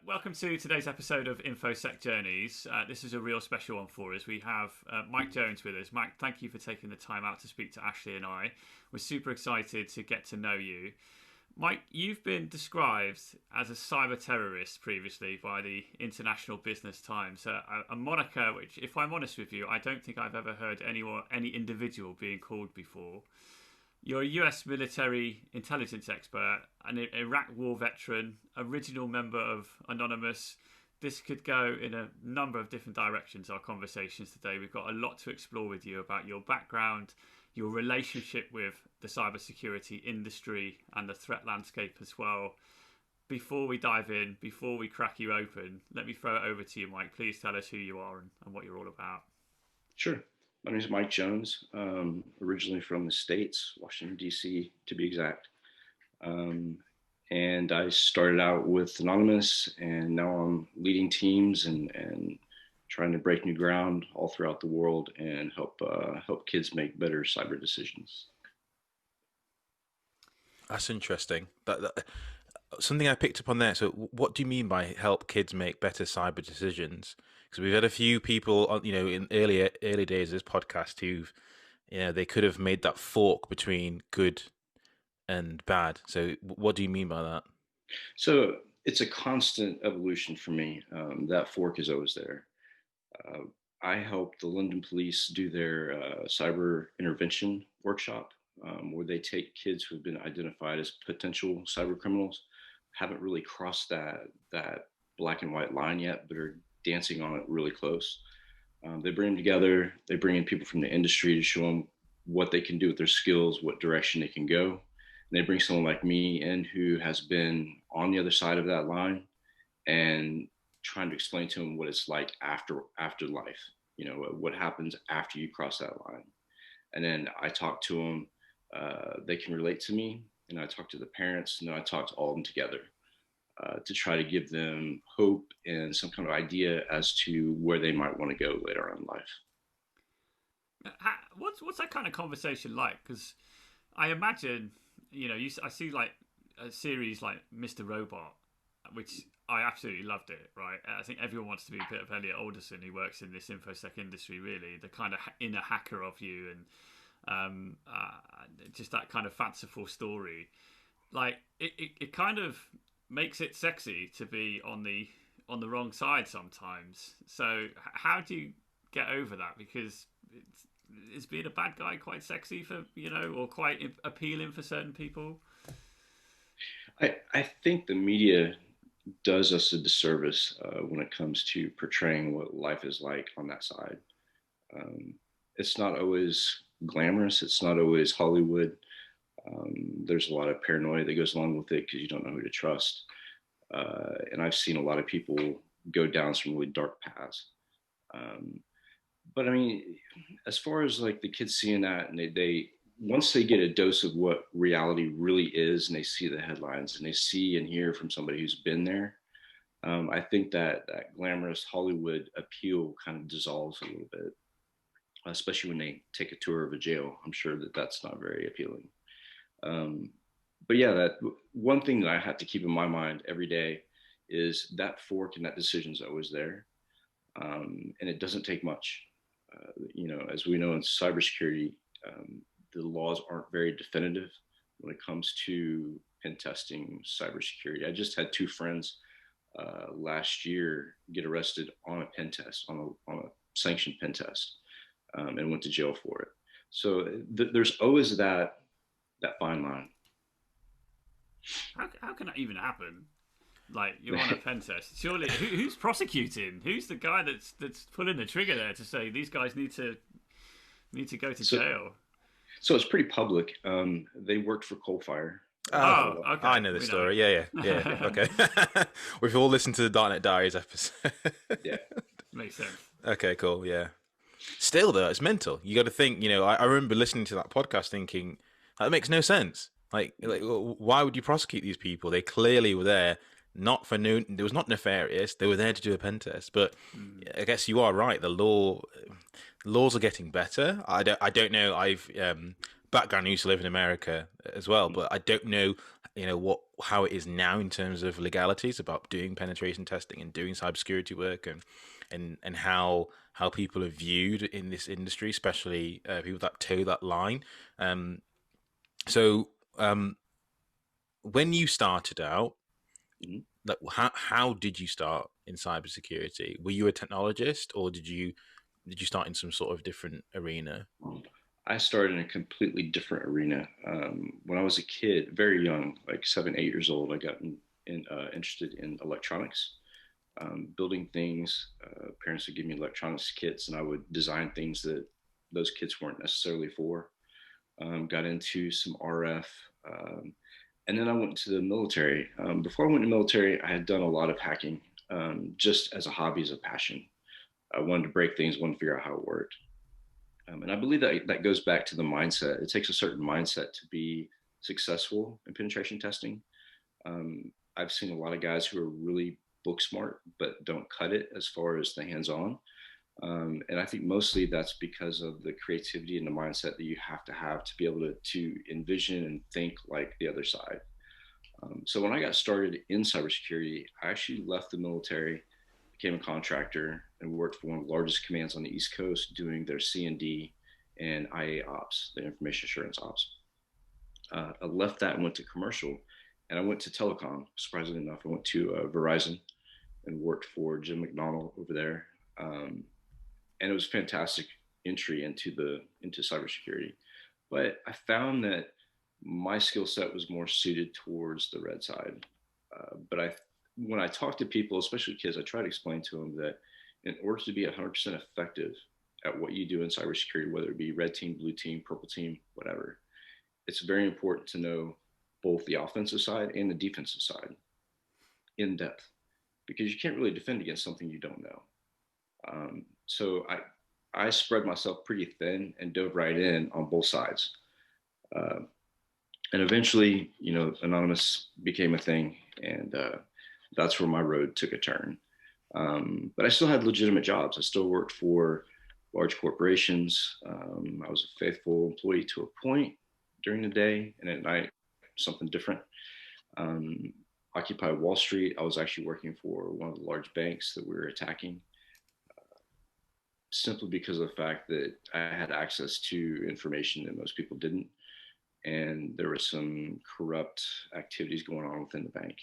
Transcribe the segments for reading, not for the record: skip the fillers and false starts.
Welcome to today's episode of InfoSec Journeys. This is a real special one for us. We have Mike Jones with us. Mike, thank you for taking the time out to speak to Ashley and I. We're super excited to get to know you. Mike, you've been described as a cyber terrorist previously by the International Business Times, a moniker which, if I'm honest with you, I don't think I've ever heard any individual being called before. You're a US military intelligence expert, an Iraq war veteran, original member of Anonymous. This could go in a number of different directions, our conversations today. We've got a lot to explore with you about your background, your relationship with the cybersecurity industry and the threat landscape as well. Before we dive in, before we crack you open, let me throw it over to you, Mike. Please tell us who you are and what you're all about. Sure. My name is Mike Jones, originally from the States, Washington, D.C. to be exact. And I started out with Anonymous, and now I'm leading teams and trying to break new ground all throughout the world and help kids make better cyber decisions. That's interesting. That something I picked up on there. So what do you mean by help kids make better cyber decisions? Because we've had a few people, in early days of this podcast who've, they could have made that fork between good and bad. So what do you mean by that? So it's a constant evolution for me. That fork is always there. I helped the London police do their cyber intervention workshop, where they take kids who have been identified as potential cyber criminals, haven't really crossed that black and white line yet, but are dancing on it really close. They bring them together. They bring in people from the industry to show them what they can do with their skills, what direction they can go. And they bring someone like me in who has been on the other side of that line and trying to explain to them what it's like after life, what happens after you cross that line. And then I talk to them, they can relate to me, and I talk to the parents, and then I talk to all of them together to try to give them hope and some kind of idea as to where they might want to go later on in life. What's that kind of conversation like? Because I imagine, I see like a series like Mr. Robot, which I absolutely loved it, right? I think everyone wants to be a bit of Elliot Alderson, who works in this InfoSec industry, really, the kind of inner hacker of you, and just that kind of fanciful story. Like, it kind of makes it sexy to be on the wrong side sometimes. So how do you get over that? Because is being a bad guy quite sexy for, or quite appealing for certain people? I think the media does us a disservice when it comes to portraying what life is like on that side. It's not always glamorous. It's not always Hollywood. There's a lot of paranoia that goes along with it because you don't know who to trust. And I've seen a lot of people go down some really dark paths. But I mean, as far as like the kids seeing that, and they once they get a dose of what reality really is, and they see the headlines and they see and hear from somebody who's been there, I think that glamorous Hollywood appeal kind of dissolves a little bit, especially when they take a tour of a jail. I'm sure that's not very appealing. But yeah, that one thing that I have to keep in my mind every day is that fork and that decision is always there. And it doesn't take much. As we know in cybersecurity, the laws aren't very definitive when it comes to pen testing cybersecurity. I just had two friends last year get arrested on a pen test, on a sanctioned pen test, and went to jail for it. So there's always that fine line. How can that even happen? Like, you're on a pen test. Surely, who's prosecuting? Who's the guy that's pulling the trigger there to say these guys need to go to jail? So it's pretty public. They worked for Coalfire. Oh, okay. I know the story. Yeah. Okay. We've all listened to the Darknet Diaries episode. Yeah. Makes sense. Okay, cool. Yeah. Still, though, it's mental. You got to think, I remember listening to that podcast thinking, that makes no sense. Like, why would you prosecute these people? They clearly were there not for no. It was not nefarious. They were there to do a pen test. But I guess you are right. The laws are getting better. I don't know. I've background. I used to live in America as well, but I don't know how it is now in terms of legalities about doing penetration testing and doing cybersecurity work, and how people are viewed in this industry, especially people that toe that line. So when you started out, Mhm. like how did you start in cybersecurity? Were you a technologist, or did you start in some sort of different arena? I started in a completely different arena. When I was a kid, very young, like 7, 8 years old, I got interested in electronics, building things. Parents would give me electronics kits, and I would design things that those kits weren't necessarily for. Got into some RF, and then I went to the military. Before I went to the military, I had done a lot of hacking, just as a hobby, as a passion. I wanted to break things, wanted to figure out how it worked. And I believe that that goes back to the mindset. It takes a certain mindset to be successful in penetration testing. I've seen a lot of guys who are really book smart, but don't cut it as far as the hands on. And I think mostly that's because of the creativity and the mindset that you have to be able to envision and think like the other side. So when I got started in cybersecurity, I actually left the military, became a contractor, and worked for one of the largest commands on the East Coast doing their C&D and IA ops, the information assurance ops. I left that and went to commercial, and I went to telecom. Surprisingly enough, I went to Verizon and worked for Jim McDonald over there. And it was a fantastic entry into cybersecurity. But I found that my skill set was more suited towards the red side. But when I talk to people, especially kids, I try to explain to them that in order to be 100% effective at what you do in cybersecurity, whether it be red team, blue team, purple team, whatever, it's very important to know both the offensive side and the defensive side in depth, because you can't really defend against something you don't know. So I spread myself pretty thin and dove right in on both sides. And eventually, Anonymous became a thing, and that's where my road took a turn. But I still had legitimate jobs. I still worked for large corporations. I was a faithful employee to a point during the day, and at night, something different. Occupy Wall Street, I was actually working for one of the large banks that we were attacking, simply because of the fact that I had access to information that most people didn't. And there were some corrupt activities going on within the bank.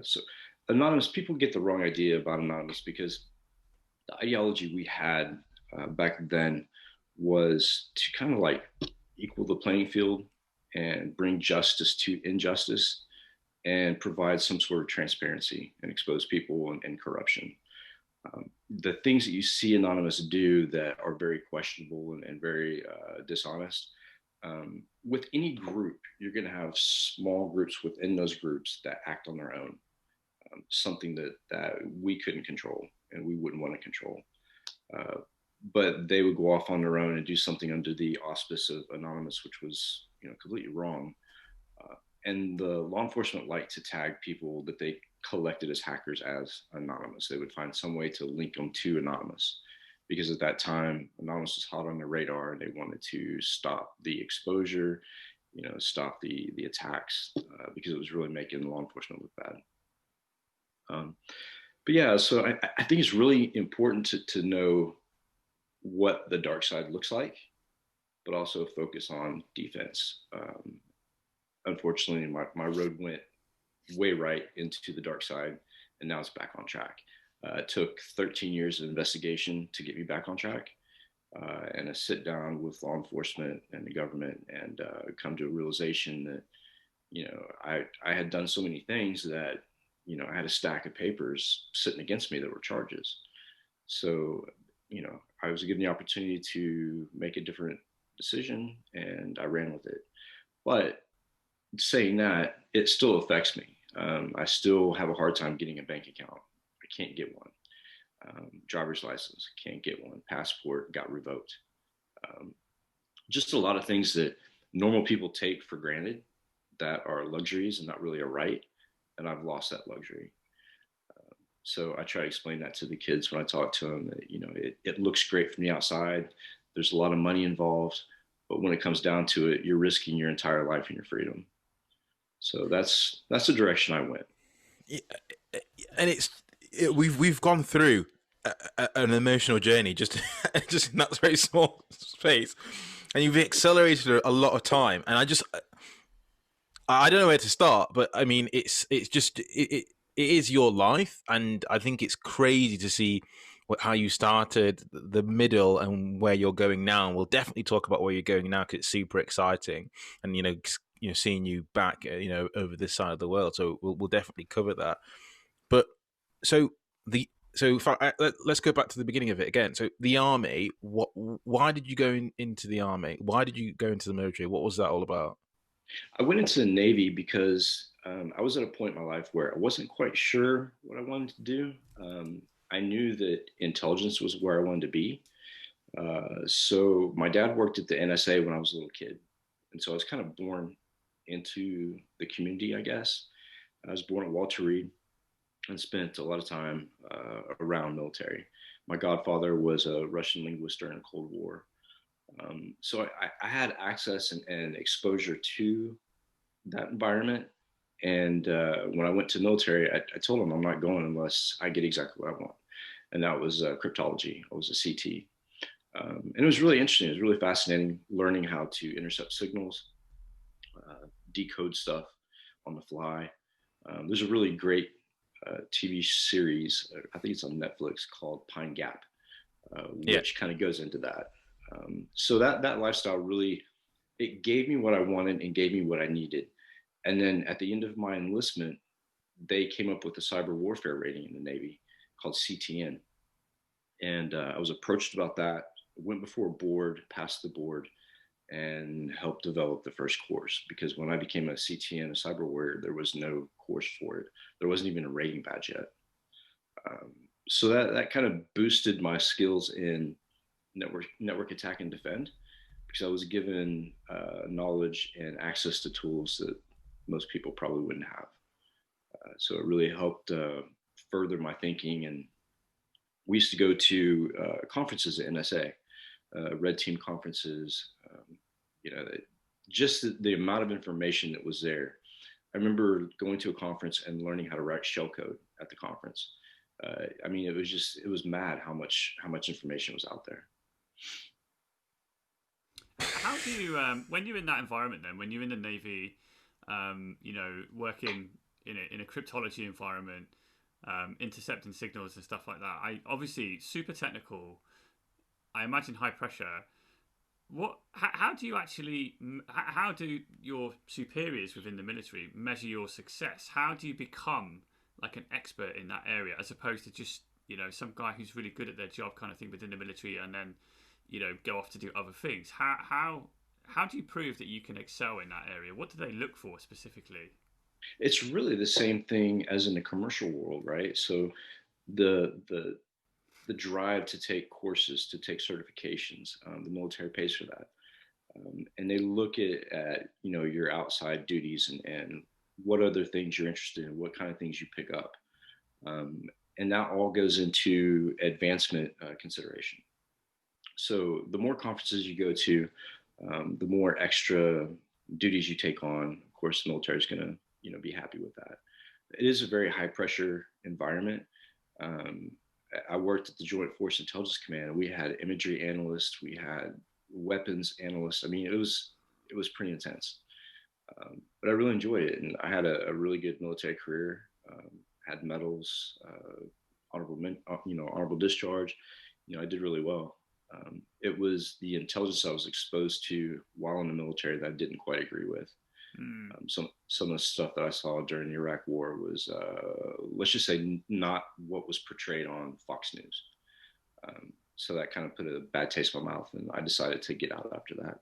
So Anonymous, people get the wrong idea about Anonymous, because the ideology we had back then was to kind of like equal the playing field and bring justice to injustice and provide some sort of transparency and expose people and corruption. The things that you see Anonymous do that are very questionable and very dishonest, with any group, you're going to have small groups within those groups that act on their own, something that we couldn't control and we wouldn't want to control. But they would go off on their own and do something under the auspice of Anonymous, which was completely wrong. And the law enforcement liked to tag people that they collected as hackers as Anonymous. They would find some way to link them to Anonymous, because at that time, Anonymous was hot on the radar, and they wanted to stop the exposure, stop the attacks, because it was really making law enforcement look bad. But yeah, so I think it's really important to know what the dark side looks like, but also focus on defense. Unfortunately, my road went way right into the dark side, and now it's back on track. It took 13 years of investigation to get me back on track, and a sit down with law enforcement and the government, and come to a realization that I had done so many things that I had a stack of papers sitting against me that were charges. So I was given the opportunity to make a different decision, and I ran with it. But saying that, it still affects me. I still have a hard time getting a bank account. I can't get one. Driver's license, can't get one. Passport got revoked. Just a lot of things that normal people take for granted that are luxuries and not really a right. And I've lost that luxury. So I try to explain that to the kids when I talk to them, that, it looks great from the outside. There's a lot of money involved, but when it comes down to it, you're risking your entire life and your freedom. So that's the direction I went. Yeah, and we've gone through an emotional journey just just in that very small space, and you've accelerated a lot of time. And I don't know where to start, but I mean, it's just it is your life, and I think it's crazy to see how you started, the middle, and where you're going now. And we'll definitely talk about where you're going now because it's super exciting, and seeing you back, over this side of the world. So we'll definitely cover that. But so the so if let's go back to the beginning of it again. So the army, why did you go into the army? Why did you go into the military? What was that all about? I went into the Navy because I was at a point in my life where I wasn't quite sure what I wanted to do. I knew that intelligence was where I wanted to be. So my dad worked at the NSA when I was a little kid. And so I was kind of born into the community, I guess. I was born at Walter Reed and spent a lot of time around military. My godfather was a Russian linguist during the Cold War. So I had access and exposure to that environment. And when I went to the military, I told them I'm not going unless I get exactly what I want. And that was cryptology. I was a CT. And it was really interesting. It was really fascinating learning how to intercept signals, decode stuff on the fly. There's a really great TV series, I think it's on Netflix, called Pine Gap, Yeah. which kind of goes into that. So that lifestyle really, it gave me what I wanted and gave me what I needed. And then at the end of my enlistment, they came up with a cyber warfare rating in the Navy called CTN. And I was approached about that, went before a board, passed the board, and helped develop the first course. Because when I became a CTN, a cyber warrior, there was no course for it. There wasn't even a rating badge yet. Um, so that kind of boosted my skills in network attack and defend, because I was given knowledge and access to tools that most people probably wouldn't have. So it really helped further my thinking. And we used to go to conferences at NSA, red team conferences. You know, just the amount of information that was there. I remember going to a conference and learning how to write shellcode at the conference. I mean, it was mad how much information was out there. How do you, when you're in that environment, then when you're in the Navy, working in a cryptology environment, intercepting signals and stuff like that? Obviously super technical. I imagine high pressure. How do you actually? How do your superiors within the military measure your success? How do you become like an expert in that area, as opposed to just some guy who's really good at their job kind of thing within the military, and then go off to do other things? How do you prove that you can excel in that area? What do they look for specifically? It's really the same thing as in the commercial world, right? So the the the drive to take courses, to take certifications, the military pays for that, and they look at your outside duties and what other things you're interested in, what kind of things you pick up, um, and that all goes into advancement consideration. So the more conferences you go to, the more extra duties you take on. Of course, the military is going to be happy with that. It is a very high pressure environment. Um, I worked at the Joint Force Intelligence Command. We had imagery analysts, we had weapons analysts. I mean, it was pretty intense, but I really enjoyed it, and I had a really good military career. Had medals, honorable discharge. I did really well. It was the intelligence I was exposed to while in the military that I didn't quite agree with. Mm. Some of the stuff that I saw during the Iraq War was, let's just say, not what was portrayed on Fox News. So that kind of put a bad taste in my mouth, and I decided to get out after that.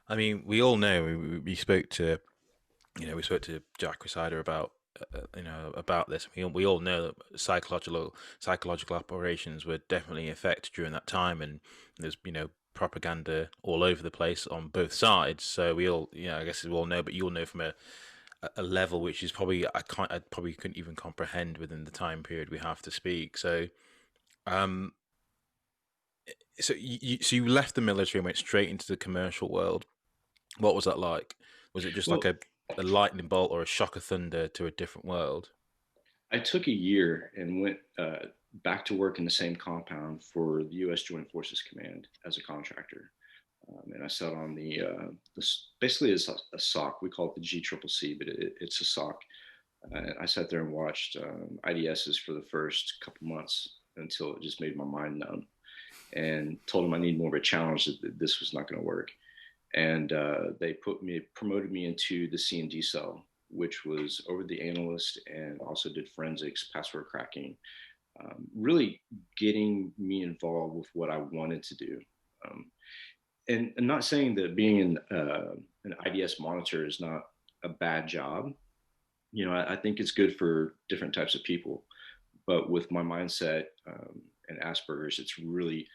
I mean, we all know we spoke to we spoke to Jack Resider about this. We all know that psychological operations were definitely in effect during that time, and there's propaganda all over the place on both sides. So we all I guess we all know, but you all know from a level which is probably I probably couldn't even comprehend within the time period we have to speak. So um so you left the military and went straight into the commercial world. What was that like? Was it just like Well, a a lightning bolt or a shock of thunder to a different world? I took a year and went back to work in the same compound for the U.S. Joint Forces Command as a contractor. And I sat on basically it's a SOC. We call it the GCCC, but it's a SOC. I sat there and watched IDSs for the first couple months until it just made my mind numb, and told them I need more of a challenge, that this was not going to work. And they promoted me into the C&D cell, which was over the analyst and also did forensics, password cracking, really getting me involved with what I wanted to do. And not saying that being an IDS monitor is not a bad job. You know, I think it's good for different types of people. But with my mindset and Aspergers, it's really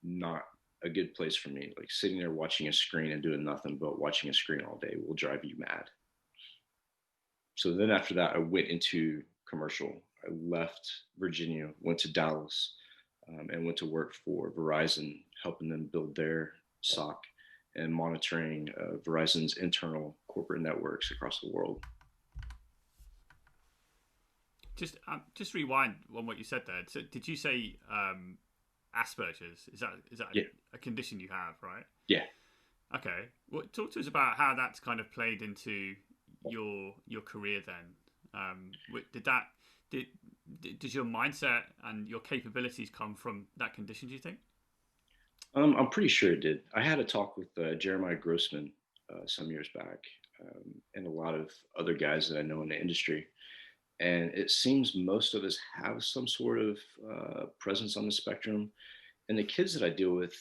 not a good place for me. Like sitting there watching a screen and doing nothing but watching a screen all day will drive you mad. So then after that, I went into commercial. I left Virginia, went to Dallas, and went to work for Verizon, helping them build their SOC and monitoring Verizon's internal corporate networks across the world. Just rewind on what you said there. So did you say Aspergers? Is that Yeah. a condition you have, right? Yeah. Okay. Well, talk to us about how that's kind of played into your career then. Did your mindset and your capabilities come from that condition, do you think? I'm pretty sure it did. I had a talk with Jeremiah Grossman some years back, and a lot of other guys that I know in the industry. And it seems most of us have some sort of presence on the spectrum. And the kids that I deal with,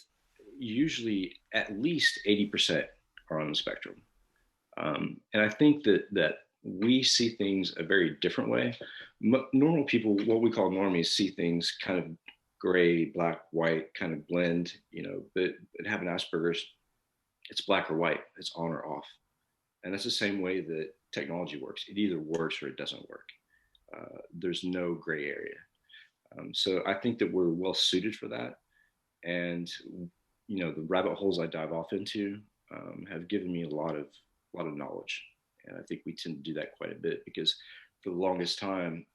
usually at least 80% are on the spectrum. And I think that we see things a very different way. Normal people, what we call normies, see things kind of gray, black, white, kind of blend, you know, but having Asperger's, it's black or white, it's on or off. And that's the same way that technology works. It either works or it doesn't work. There's no gray area. So I think that we're well suited for that. And, you know, the rabbit holes I dive off into have given me a lot of knowledge. And I think we tend to do that quite a bit because for the longest time,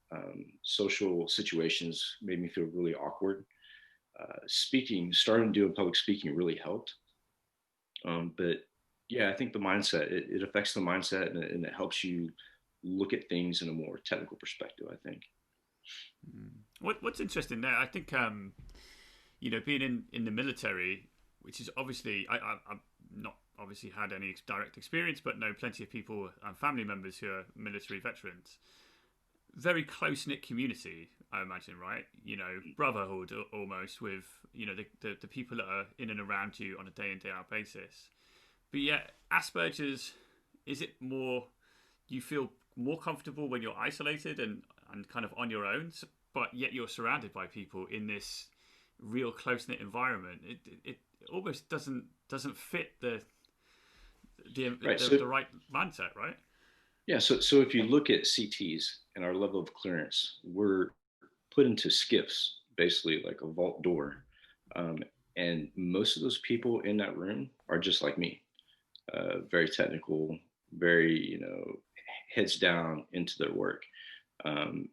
social situations made me feel really awkward. Starting to do public speaking really helped. But yeah, I think the mindset, it affects the mindset, and it helps you look at things in a more technical perspective, I think. What's interesting there, I think, you know, being in the military, which is obviously, I've not obviously had any direct experience, but know plenty of people and family members who are military veterans. Very close-knit community, I imagine, right? You know, brotherhood almost with, you know, the people that are in and around you on a day in, day out basis. But yet, Asperger's, is it more, you feel more comfortable when you're isolated and kind of on your own, but yet you're surrounded by people in this real close-knit environment? It almost doesn't fit the right mindset, right? Yeah, so if you look at CTs and our level of clearance, we're put into skiffs, basically like a vault door. And most of those people in that room are just like me, very technical, very, you know, heads down into their work,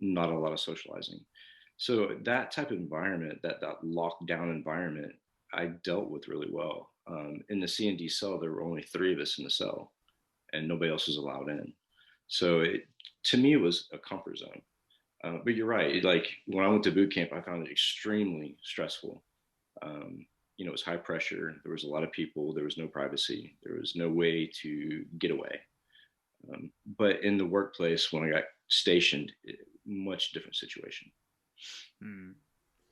not a lot of socializing. So that type of environment, that locked down environment, I dealt with really well. In the C&D cell, there were only 3 of us in the cell, and nobody else was allowed in. So to me, it was a comfort zone. But you're right. Like when I went to boot camp, I found it extremely stressful. You know, it was high pressure. There was a lot of people. There was no privacy. There was no way to get away. But in the workplace, when I got stationed, much different situation.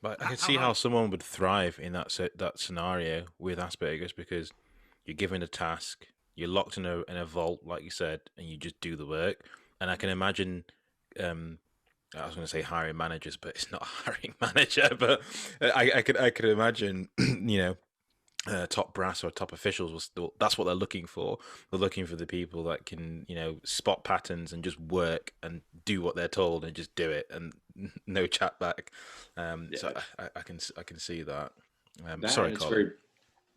But I can see how someone would thrive in that scenario with Asperger's, because you're given a task, you're locked in a vault, like you said, and you just do the work. And I can imagine, I was going to say hiring managers, but it's not a hiring manager. But I could imagine, you know, top brass or top officials, that's what they're looking for. They're looking for the people that can, you know, spot patterns and just work and do what they're told and just do it and no chat back. So I can see that. Sorry, Colin.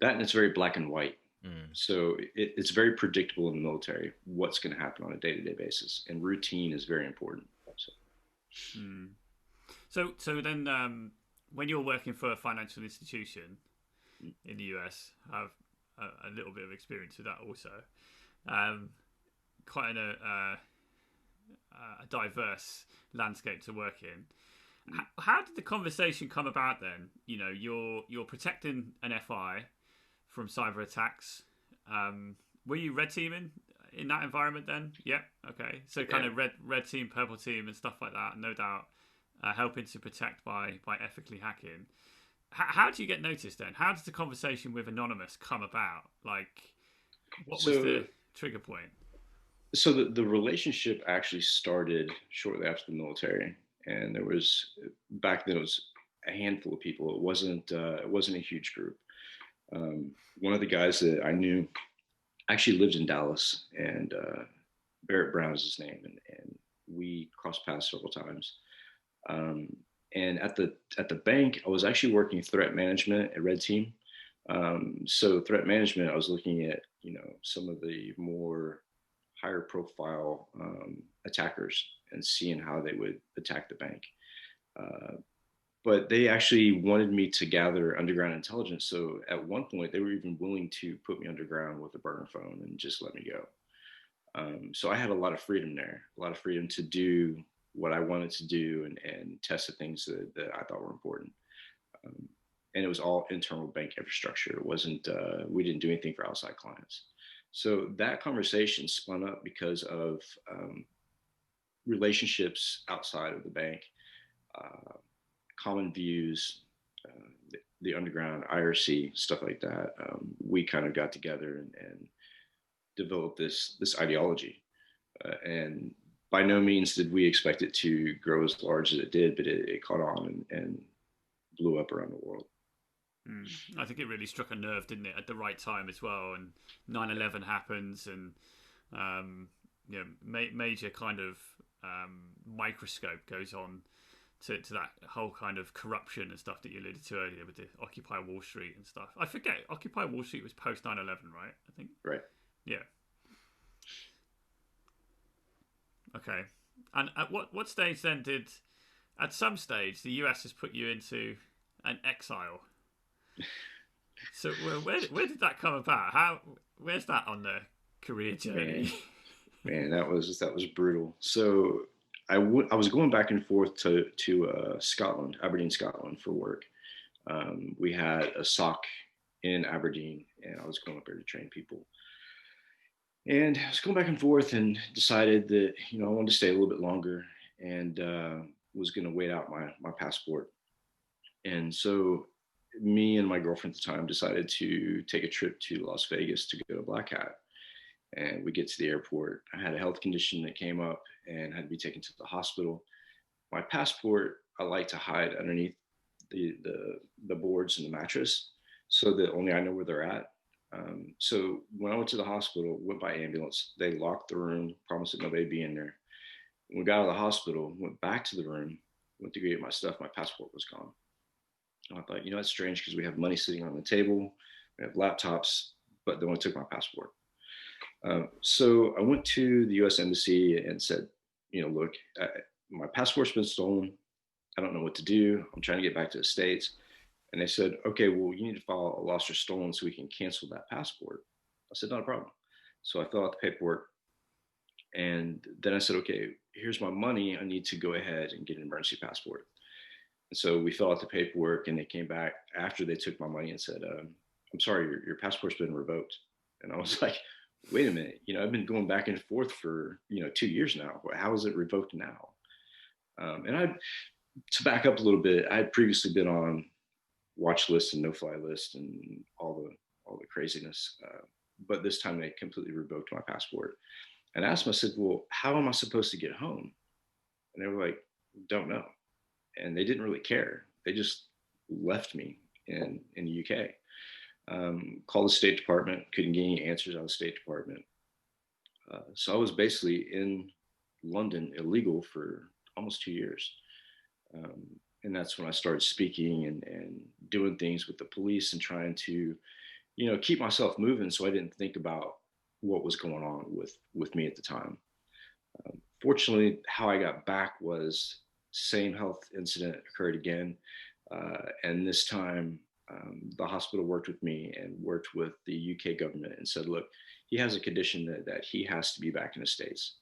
That and it's very black and white. Mm. So it's very predictable in the military what's going to happen on a day-to-day basis, and routine is very important. So, Mm. So then, when you're working for a financial institution in the US, I have a little bit of experience with that also. Um, Quite a diverse landscape to work in. How did the conversation come about then? You know, you're protecting an FI from cyber attacks. Were you red teaming in that environment then? Yeah. Okay. So kind of red team, purple team, and stuff like that. No doubt, helping to protect by ethically hacking. How do you get noticed then? How does the conversation with Anonymous come about? Like, what was the trigger point? So the relationship actually started shortly after the military, and there was, back then it was a handful of people. It wasn't a huge group. One of the guys that I knew actually lived in Dallas, and Barrett Brown is his name, and we crossed paths several times. And at the bank, I was actually working threat management at Red Team. So threat management, I was looking at some of the more higher profile attackers and seeing how they would attack the bank. But they actually wanted me to gather underground intelligence. So at one point, they were even willing to put me underground with a burner phone and just let me go. So I had a lot of freedom there, a lot of freedom to do what I wanted to do and test the things that I thought were important. And it was all internal bank infrastructure. It wasn't, we didn't do anything for outside clients. So that conversation spun up because of relationships outside of the bank, common views, the underground IRC, stuff like that. We kind of got together and developed this ideology. And by no means did we expect it to grow as large as it did, but it caught on and blew up around the world. I think it really struck a nerve, didn't it, at the right time as well. And 9/11 happens, and major kind of microscope goes on to that whole kind of corruption and stuff that you alluded to earlier with the Occupy Wall Street and stuff. I forget, Occupy Wall Street was post 9/11, right? I think. Right. Yeah. Okay. And at what stage then at some stage, the US has put you into an exile? So where did that come about? Where's that on the career journey? Man, that was brutal. So I was going back and forth to Scotland, Aberdeen, Scotland for work. We had a SOC in Aberdeen, and I was going up there to train people. And I was going back and forth and decided that, I wanted to stay a little bit longer, and was going to wait out my passport. And so me and my girlfriend at the time decided to take a trip to Las Vegas to go to Black Hat. And we get to the airport. I had a health condition that came up and had to be taken to the hospital. My passport, I like to hide underneath the boards in the mattress so that only I know where they're at. So when I went to the hospital, went by ambulance, they locked the room, promised that nobody'd be in there. When we got out of the hospital, went back to the room, went to go get my stuff, my passport was gone. And I thought, that's strange because we have money sitting on the table, we have laptops, but they only took my passport. So I went to the U.S. Embassy and said, look, my passport's been stolen. I don't know what to do. I'm trying to get back to the States. And they said, okay, well, you need to file a lost or stolen so we can cancel that passport. I said, not a problem. So I filled out the paperwork. And then I said, okay, here's my money. I need to go ahead and get an emergency passport. And so we filled out the paperwork, and they came back after they took my money and said, I'm sorry, your passport's been revoked. And I was like, wait a minute, I've been going back and forth for, 2 years now. How is it revoked now? And to back up a little bit, I had previously been on watch list and no-fly list and all the craziness. But this time they completely revoked my passport. And I asked them, I said, well, how am I supposed to get home? And they were like, don't know. And they didn't really care. They just left me in the UK. Called the State Department, couldn't get any answers out of the State Department. So I was basically in London illegal for almost 2 years. And that's when I started speaking and doing things with the police and trying to keep myself moving so I didn't think about what was going on with me at the time. Fortunately, how I got back was same health incident occurred again. And this time, the hospital worked with me and worked with the UK government and said, look, he has a condition that he has to be back in the States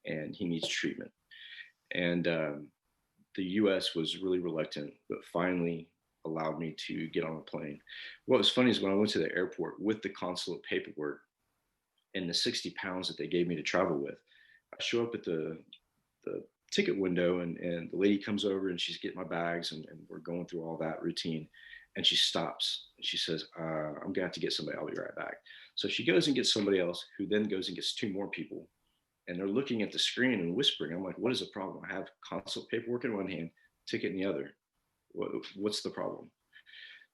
and he needs treatment. And the US was really reluctant, but finally allowed me to get on a plane. What was funny is when I went to the airport with the consulate paperwork and the 60 pounds that they gave me to travel with, I show up at the ticket window and the lady comes over and she's getting my bags and we're going through all that routine. And she stops and she says, I'm gonna have to get somebody, I'll be right back. So she goes and gets somebody else who then goes and gets two more people. And they're looking at the screen and whispering. I'm like, what is the problem? I have consulate paperwork in one hand, ticket in the other. What's the problem?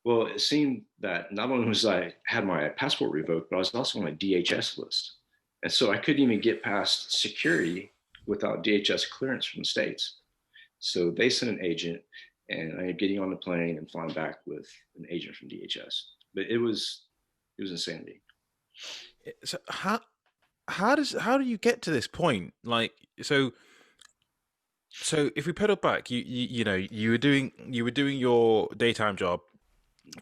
Well, it seemed that not only was I had my passport revoked, but I was also on a DHS list. And so I couldn't even get past security without DHS clearance from the States. So they sent an agent and I ended up getting on the plane and flying back with an agent from DHS. But it was insanity. So how do you get to this point? Like, so if we pedal back, you know, you were doing your daytime job,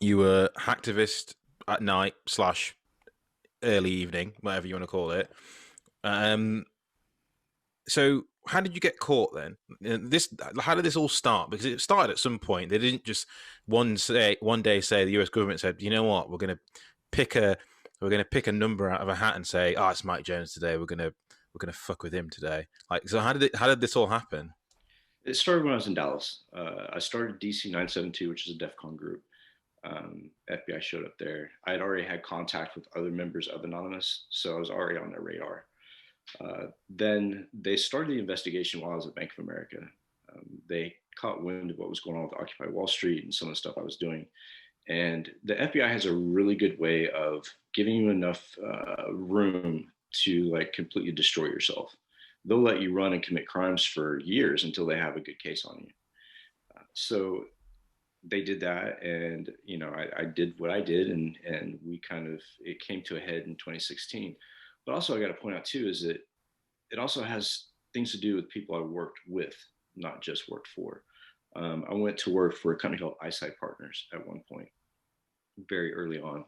you were hacktivist at night / early evening, whatever you want to call it. So how did you get caught then? How did this all start? Because it started at some point. They didn't just one day say the US government said, you know what, we're gonna pick a number out of a hat and say, oh, it's Mike Jones today. We're gonna fuck with him today. Like, so how did this all happen? It started when I was in Dallas. I started DC 972, which is a DEF CON group. FBI showed up there. I had already had contact with other members of Anonymous, so I was already on their radar. Then they started the investigation while I was at Bank of America. They caught wind of what was going on with Occupy Wall Street and some of the stuff I was doing. And the FBI has a really good way of giving you enough room to like completely destroy yourself. They'll let you run and commit crimes for years until they have a good case on you. So they did that, and I did what I did, and we it came to a head in 2016. But also, I got to point out too is that it also has things to do with people I worked with, not just worked for. I went to work for a company called Eyesight Partners at one point, very early on.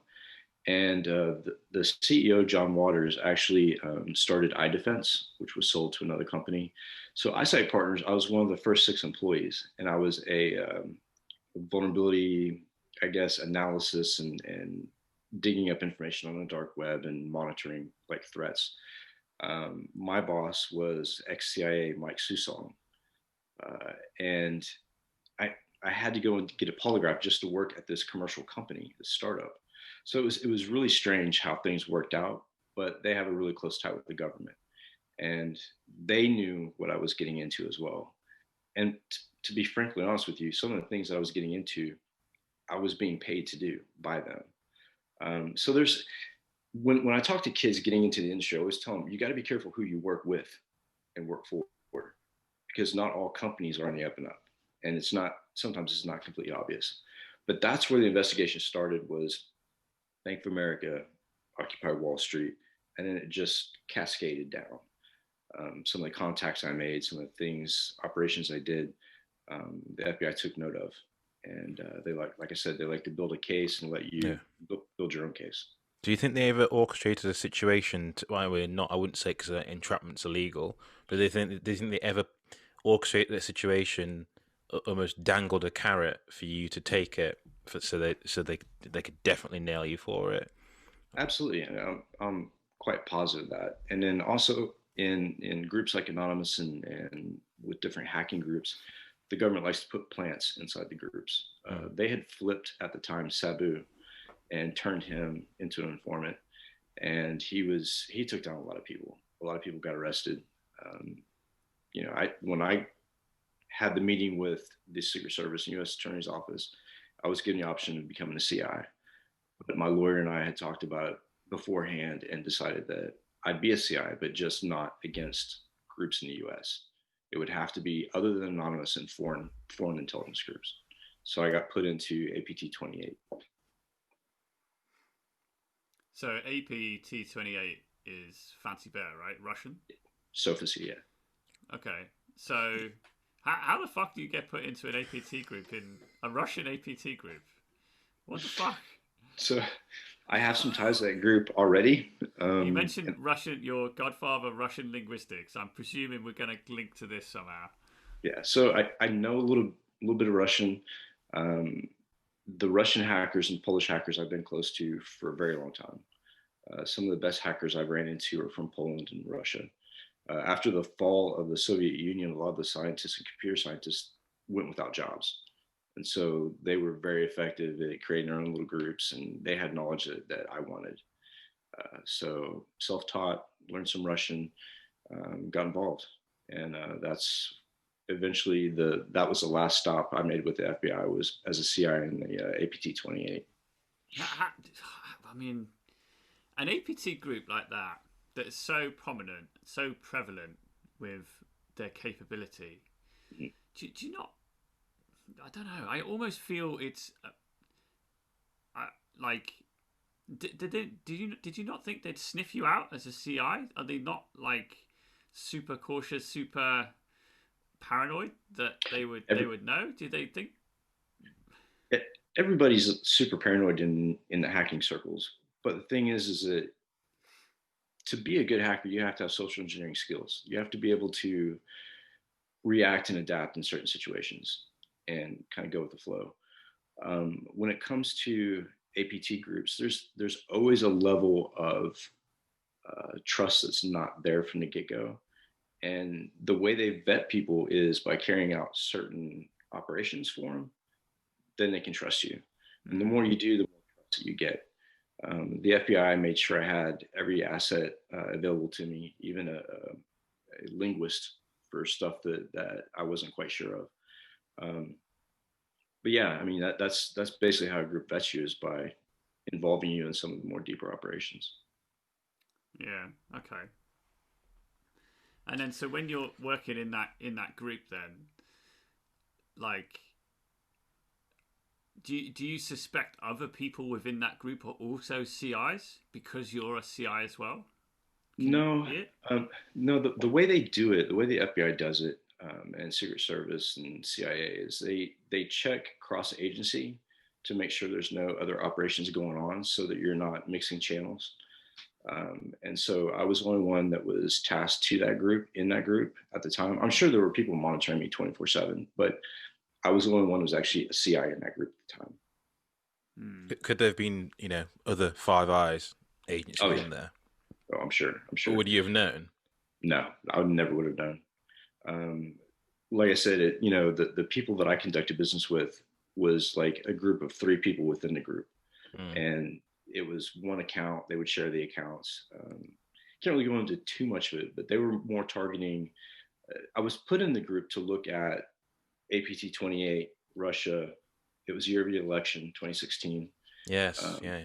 And the CEO, John Waters, actually started iDefense, which was sold to another company. So Eyesight Partners, I was one of the first 6 employees, and I was a vulnerability, I guess, analysis and digging up information on the dark web and monitoring like threats. My boss was ex-CIA Mike Susong, and I had to go and get a polygraph just to work at this commercial company, this startup. So it was really strange how things worked out, but they have a really close tie with the government, and they knew what I was getting into as well. And to be frankly honest with you, some of the things that I was getting into, I was being paid to do by them. So there's when I talk to kids getting into the industry, I always tell them you got to be careful who you work with and work for, because not all companies are on the up and up, and sometimes it's not completely obvious. But that's where the investigation started, was Bank of America, Occupy Wall Street, and then it just cascaded down. Some of the contacts I made, some of the things, operations I did, the FBI took note of, and they like I said, they like to build a case and let you build your own case. Do you think they ever orchestrated a situation? I wouldn't say because entrapment's illegal, but do you think they ever orchestrated a situation, almost dangled a carrot for you to take it, so they could definitely nail you for it? Absolutely, and I'm quite positive that. And then also in groups like Anonymous and with different hacking groups, the government likes to put plants inside the groups. They had flipped at the time Sabu and turned him into an informant, and he took down a lot of people. A lot of people got arrested. When I had the meeting with the Secret Service and U.S. Attorney's Office, I was given the option of becoming a CI, but my lawyer and I had talked about it beforehand and decided that I'd be a CI, but just not against groups in the U.S. It would have to be other than Anonymous and foreign intelligence groups. So I got put into APT 28. So APT-28 is Fancy Bear, right? Russian? Sophisy, yeah. Okay. So how the fuck do you get put into an APT group in a Russian APT group? What the fuck? So I have some ties to that group already. You mentioned Russian, your godfather, Russian linguistics. I'm presuming we're going to link to this somehow. Yeah, so I know a little bit of Russian. The Russian hackers and Polish hackers I've been close to for a very long time. Some of the best hackers I've ran into are from Poland and Russia. After the fall of the Soviet Union, a lot of the scientists and computer scientists went without jobs. And so they were very effective at creating their own little groups, and they had knowledge that I wanted. So self-taught, learned some Russian, got involved. And that's eventually that was the last stop I made with the FBI, was as a CI in the APT-28. I mean, an APT group like that is so prominent, so prevalent with their capability. Do you not? I don't know. I almost feel it's like. Did you not think they'd sniff you out as a CI? Are they not like super cautious, super paranoid that they would know? Do they think? Everybody's super paranoid in the hacking circles, but the thing is that to be a good hacker, you have to have social engineering skills. You have to be able to react and adapt in certain situations and kind of go with the flow. When it comes to APT groups, there's always a level of trust that's not there from the get-go. And the way they vet people is by carrying out certain operations for them, then they can trust you. And the more you do, the more trust that you get. The FBI made sure I had every asset available to me, even a linguist for stuff that I wasn't quite sure of. But yeah, I mean, that's basically how a group vets you, is by involving you in some of the more deeper operations. Yeah. Okay. And then, so when you're working in that group, then, like, do you suspect other people within that group are also CIs because you're a CI as well? No, no. The way they do it, the way the FBI does it, and Secret Service and CIA, is they check cross agency to make sure there's no other operations going on, so that you're not mixing channels. And so I was the only one that was tasked to that group, in that group at the time. I'm sure there were people monitoring me 24/7, but I was the only one who was actually a CI in that group at the time. Could there have been, other Five Eyes agents in there? Oh, I'm sure. Or would you have known? No, I never would have known. Like I said, the people that I conducted business with was like a group of 3 people within the group. And it was one account. They would share the accounts. Can't really go into too much of it, but they were more targeting. I was put in the group to look at APT-28, Russia. It was year of the election, 2016. Yes, yeah.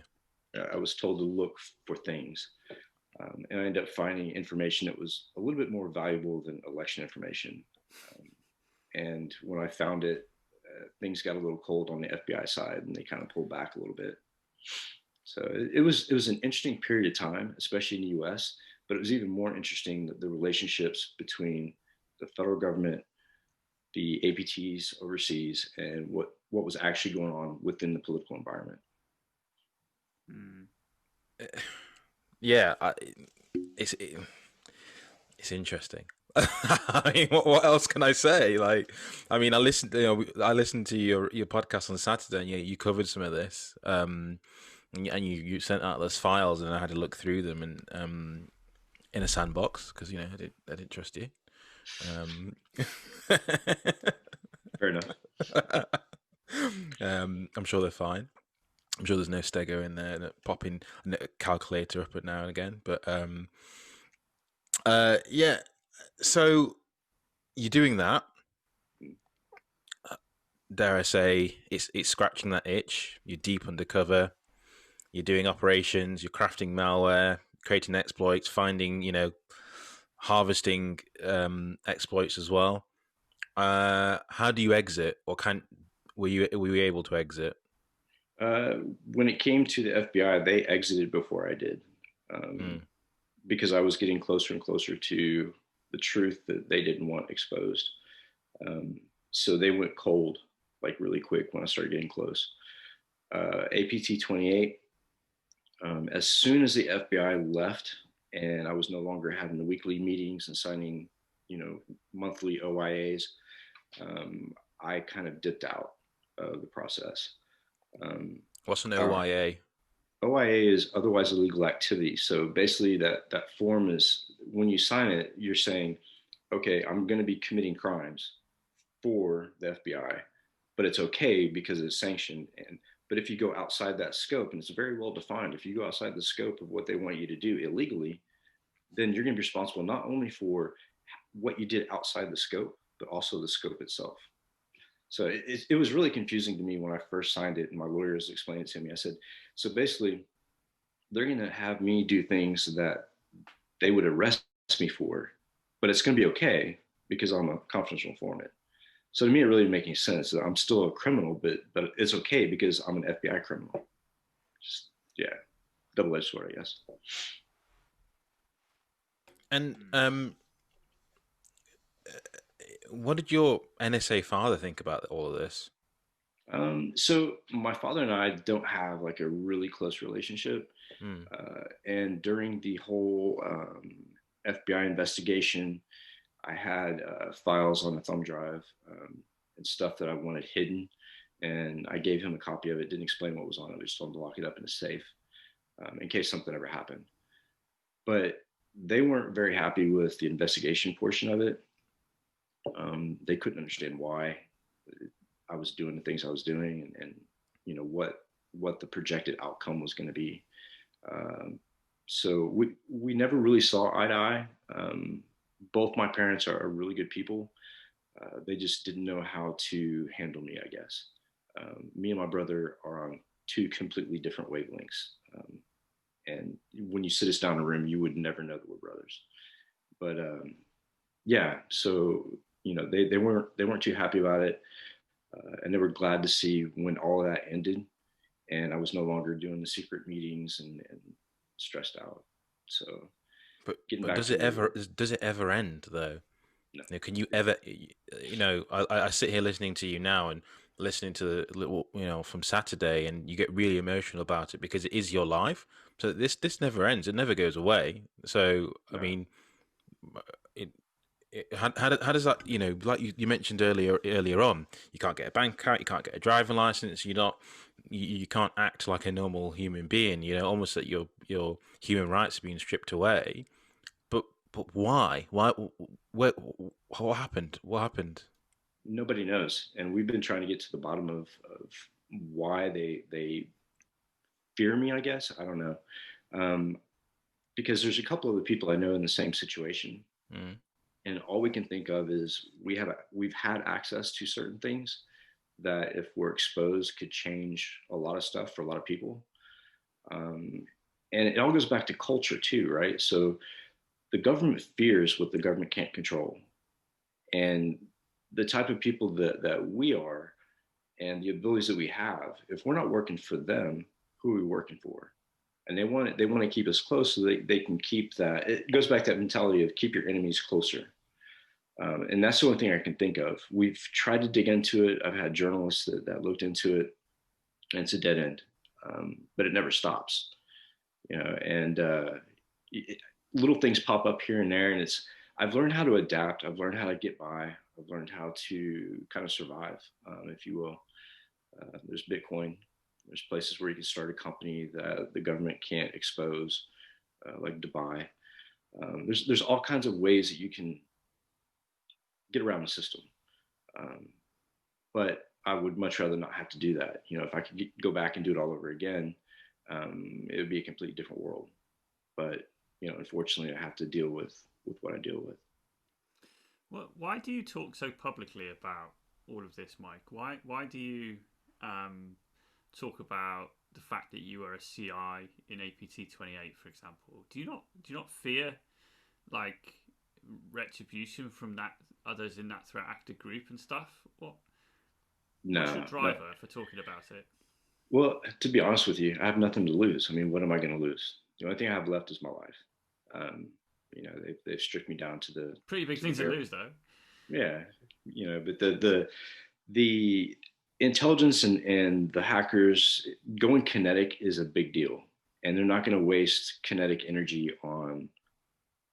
I was told to look for things. And I ended up finding information that was a little bit more valuable than election information. And when I found it, things got a little cold on the FBI side, and they kind of pulled back a little bit. So it was an interesting period of time, especially in the U.S., but it was even more interesting the relationships between the federal government, the APTs overseas, and what was actually going on within the political environment. Yeah, it's interesting. I mean, what else can I say? Like, I mean, I listened to your podcast on Saturday, and you covered some of this, and you sent out those files, and I had to look through them, and in a sandbox, because I didn't trust you. Fair enough. I'm sure they're fine. I'm sure there's no stego in there that popping a calculator up now and again. But yeah. So you're doing that. Dare I say, it's scratching that itch. You're deep undercover. You're doing operations. You're crafting malware, creating exploits, finding, harvesting exploits as well. How do you exit, or were you able to exit? Uh, when it came to the FBI, they exited before I did, Mm. because I was getting closer and closer to the truth that they didn't want exposed. Um, so they went cold, like really quick when I started getting close. APT 28, as soon as the FBI left and I was no longer having the weekly meetings and signing, monthly OIAs, um, I kind of dipped out of the process. Um, What's an our OIA? OIA is otherwise illegal activity. So basically, that form is, when you sign it, you're saying, okay, I'm going to be committing crimes for the FBI, but it's okay because it's sanctioned. But if you go outside that scope, and it's very well defined, if you go outside the scope of what they want you to do illegally, then you're going to be responsible not only for what you did outside the scope, but also the scope itself. So it was really confusing to me when I first signed it, and my lawyers explained it to me. I said, so basically, they're going to have me do things that they would arrest me for, but it's going to be okay because I'm a confidential informant. So to me, it really didn't make any sense. I'm still a criminal, but it's okay because I'm an FBI criminal. Just, yeah, double-edged sword, I guess. And what did your NSA father think about all of this? So my father and I don't have like a really close relationship. Mm. And during the whole FBI investigation, I had files on a thumb drive, and stuff that I wanted hidden. And I gave him a copy of it, didn't explain what was on it. I just told him to lock it up in a safe, in case something ever happened. But they weren't very happy with the investigation portion of it. They couldn't understand why I was doing the things I was doing, and what the projected outcome was going to be. Um, so we never really saw eye to eye. Both my parents are really good people. They just didn't know how to handle me, I guess. Me and my brother are on two completely different wavelengths. And when you sit us down in a room, you would never know that we're brothers. But yeah, so they weren't too happy about it, and they were glad to see when all of that ended, and I was no longer doing the secret meetings and stressed out. So getting But back does it to ever end though? no, Can you ever? I sit here listening to you now and listening to the little, from Saturday, and you get really emotional about it because it is your life. So this never ends. It never goes away. So I no, mean, it, how does that, like you mentioned earlier on, you can't get a bank account, you can't get a driving license, you can't act like a normal human being, almost that your human rights are being stripped away. But why what happened? nobody knows, and we've been trying to get to the bottom of why they fear me. I guess I don't know, um, because there's a couple of the people I know in the same situation, Mm. and all we can think of is we've had access to certain things that if we're exposed could change a lot of stuff for a lot of people. um, and it all goes back to culture too, right? So the government fears what the government can't control, and the type of people that we are and the abilities that we have, if we're not working for them, who are we working for? And they want to keep us close so they can keep that. It goes back to that mentality of keep your enemies closer. And that's the only thing I can think of. We've tried to dig into it. I've had journalists that looked into it, and it's a dead end. But it never stops, and it, little things pop up here and there. And I've learned how to adapt. I've learned how to get by. I've learned how to kind of survive, if you will. There's Bitcoin. There's places where you can start a company that the government can't expose, like Dubai. There's all kinds of ways that you can get around the system. Um, but I would much rather not have to do that. If I could go back and do it all over again, it would be a completely different world. But unfortunately, I have to deal with what I deal with. Well, why do you talk so publicly about all of this, Mike? Why do you um, talk about the fact that you are a CI in APT 28, for example? Do you not fear like retribution from that others in that threat actor group and stuff? What's your No, no, driver for talking about it? Well, to be honest with you, I have nothing to lose. I mean, what am I going to lose? The only thing I have left is my life. Um, they've stripped me down to the Pretty big to the thing to bare. lose, though. Yeah, but the intelligence and the hackers going kinetic is a big deal, and they're not going to waste kinetic energy on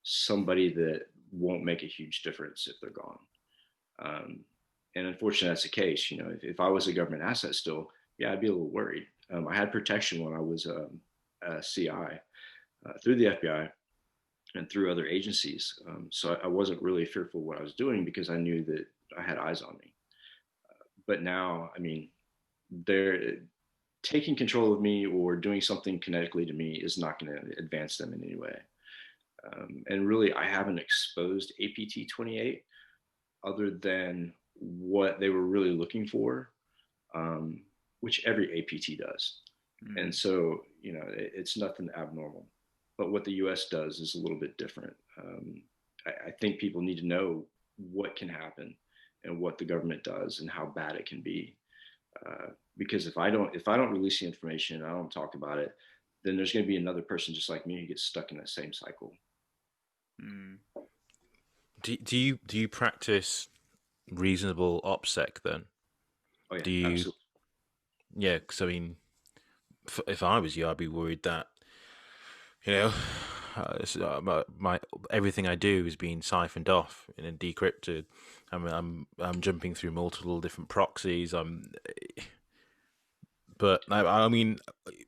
somebody that won't make a huge difference if they're gone. Um, and unfortunately, that's the case. If I was a government asset still, yeah, I'd be a little worried. I had protection when I was a CI through the FBI and through other agencies. So I wasn't really fearful of what I was doing because I knew that I had eyes on me. But now, I mean, they're taking control of me or doing something kinetically to me is not going to advance them in any way. And really, I haven't exposed APT 28 other than what they were really looking for, which every APT does. And so, it's nothing abnormal. But what the US does is a little bit different. I think people need to know what can happen and what the government does and how bad it can be. Because if I don't release the information, I don't talk about it, then there's going to be another person just like me who gets stuck in that same cycle. Mm. Do you practice reasonable OPSEC then? Oh yeah, Do you? absolutely. Yeah, because I mean, if I was you, I'd be worried that you know my everything I do is being siphoned off and decrypted. I'm jumping through multiple different proxies. But I mean,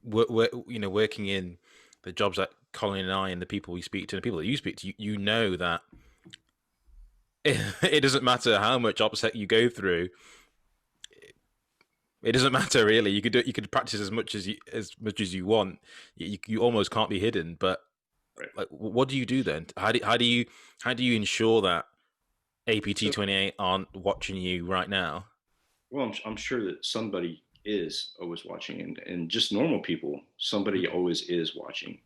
working in the jobs that Colin and I and the people we speak to, and the people that you speak to, you know that it doesn't matter how much OPSEC you go through. It doesn't matter really. You could practice as much as you want. You almost can't be hidden. But Right. like, what do you do then? How do you ensure that APT 28 aren't watching you right now? Well, I'm sure that somebody is always watching, and just normal people, somebody always is watching.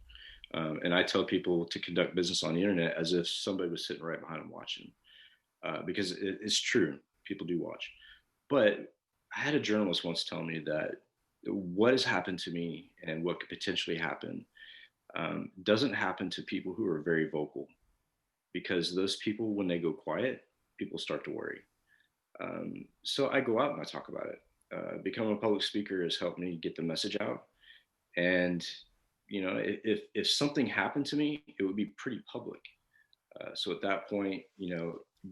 And I tell people to conduct business on the internet as if somebody was sitting right behind them watching, because it's true. People do watch. But I had a journalist once tell me that what has happened to me and what could potentially happen doesn't happen to people who are very vocal, because those people, when they go quiet, people start to worry. So I go out and I talk about it. Becoming a public speaker has helped me get the message out. And if something happened to me, it would be pretty public. So at that point,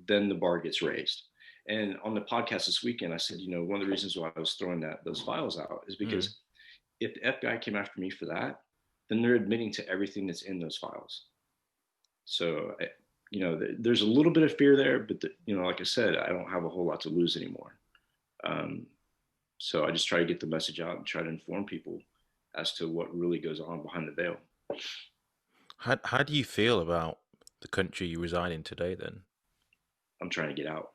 then the bar gets raised. And on the podcast this weekend, I said, one of the reasons why I was throwing those files out is because if the FBI came after me for that, then they're admitting to everything that's in those files. So there's a little bit of fear there, but like I said, I don't have a whole lot to lose anymore. So I just try to get the message out and try to inform people as to what really goes on behind the veil. How do you feel about the country you reside in today then? I'm trying to get out.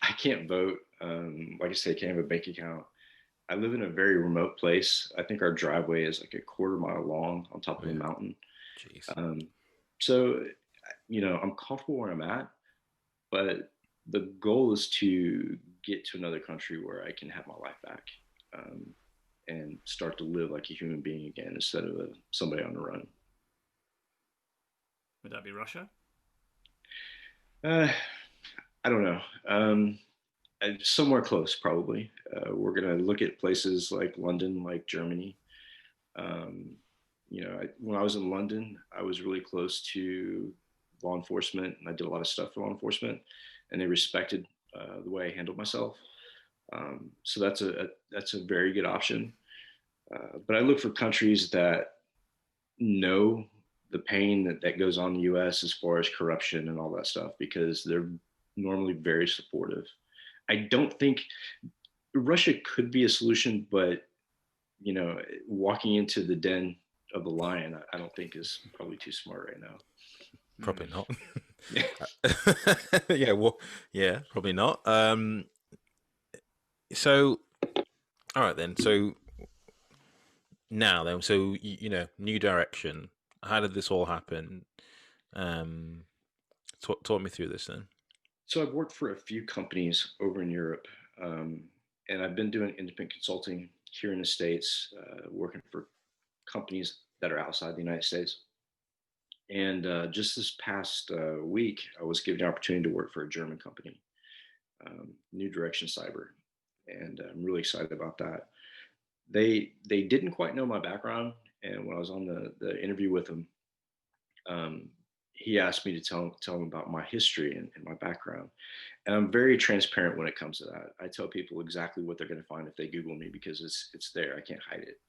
I can't vote. Like I said, I can't have a bank account. I live in a very remote place. I think our driveway is like a quarter-mile long on top of a mountain. Jeez. So, I'm comfortable where I'm at, but the goal is to get to another country where I can have my life back, and start to live like a human being again instead of somebody on the run. Would that be Russia? I don't know. Somewhere close, probably. We're going to look at places like London, like Germany. When I was in London, I was really close to law enforcement, and I did a lot of stuff for law enforcement, and they respected the way I handled myself. So that's a very good option. But I look for countries that know the pain that goes on in the U.S. as far as corruption and all that stuff, because they're normally very supportive. I don't think Russia could be a solution, but walking into the den of the lion, I don't think is probably too smart right now. Probably not. Yeah. Yeah, well, yeah, probably not. So, all right then. So now then, so new direction. How did this all happen? Talk me through this then. So I've worked for a few companies over in Europe, and I've been doing independent consulting here in the States, working for companies that are outside the United States. And just this past week, I was given the opportunity to work for a German company, New Direction Cyber, and I'm really excited about that. They didn't quite know my background, and when I was on the interview with him, he asked me to tell him about my history and my background. And I'm very transparent when it comes to that. I tell people exactly what they're going to find if they Google me, because it's there. I can't hide it.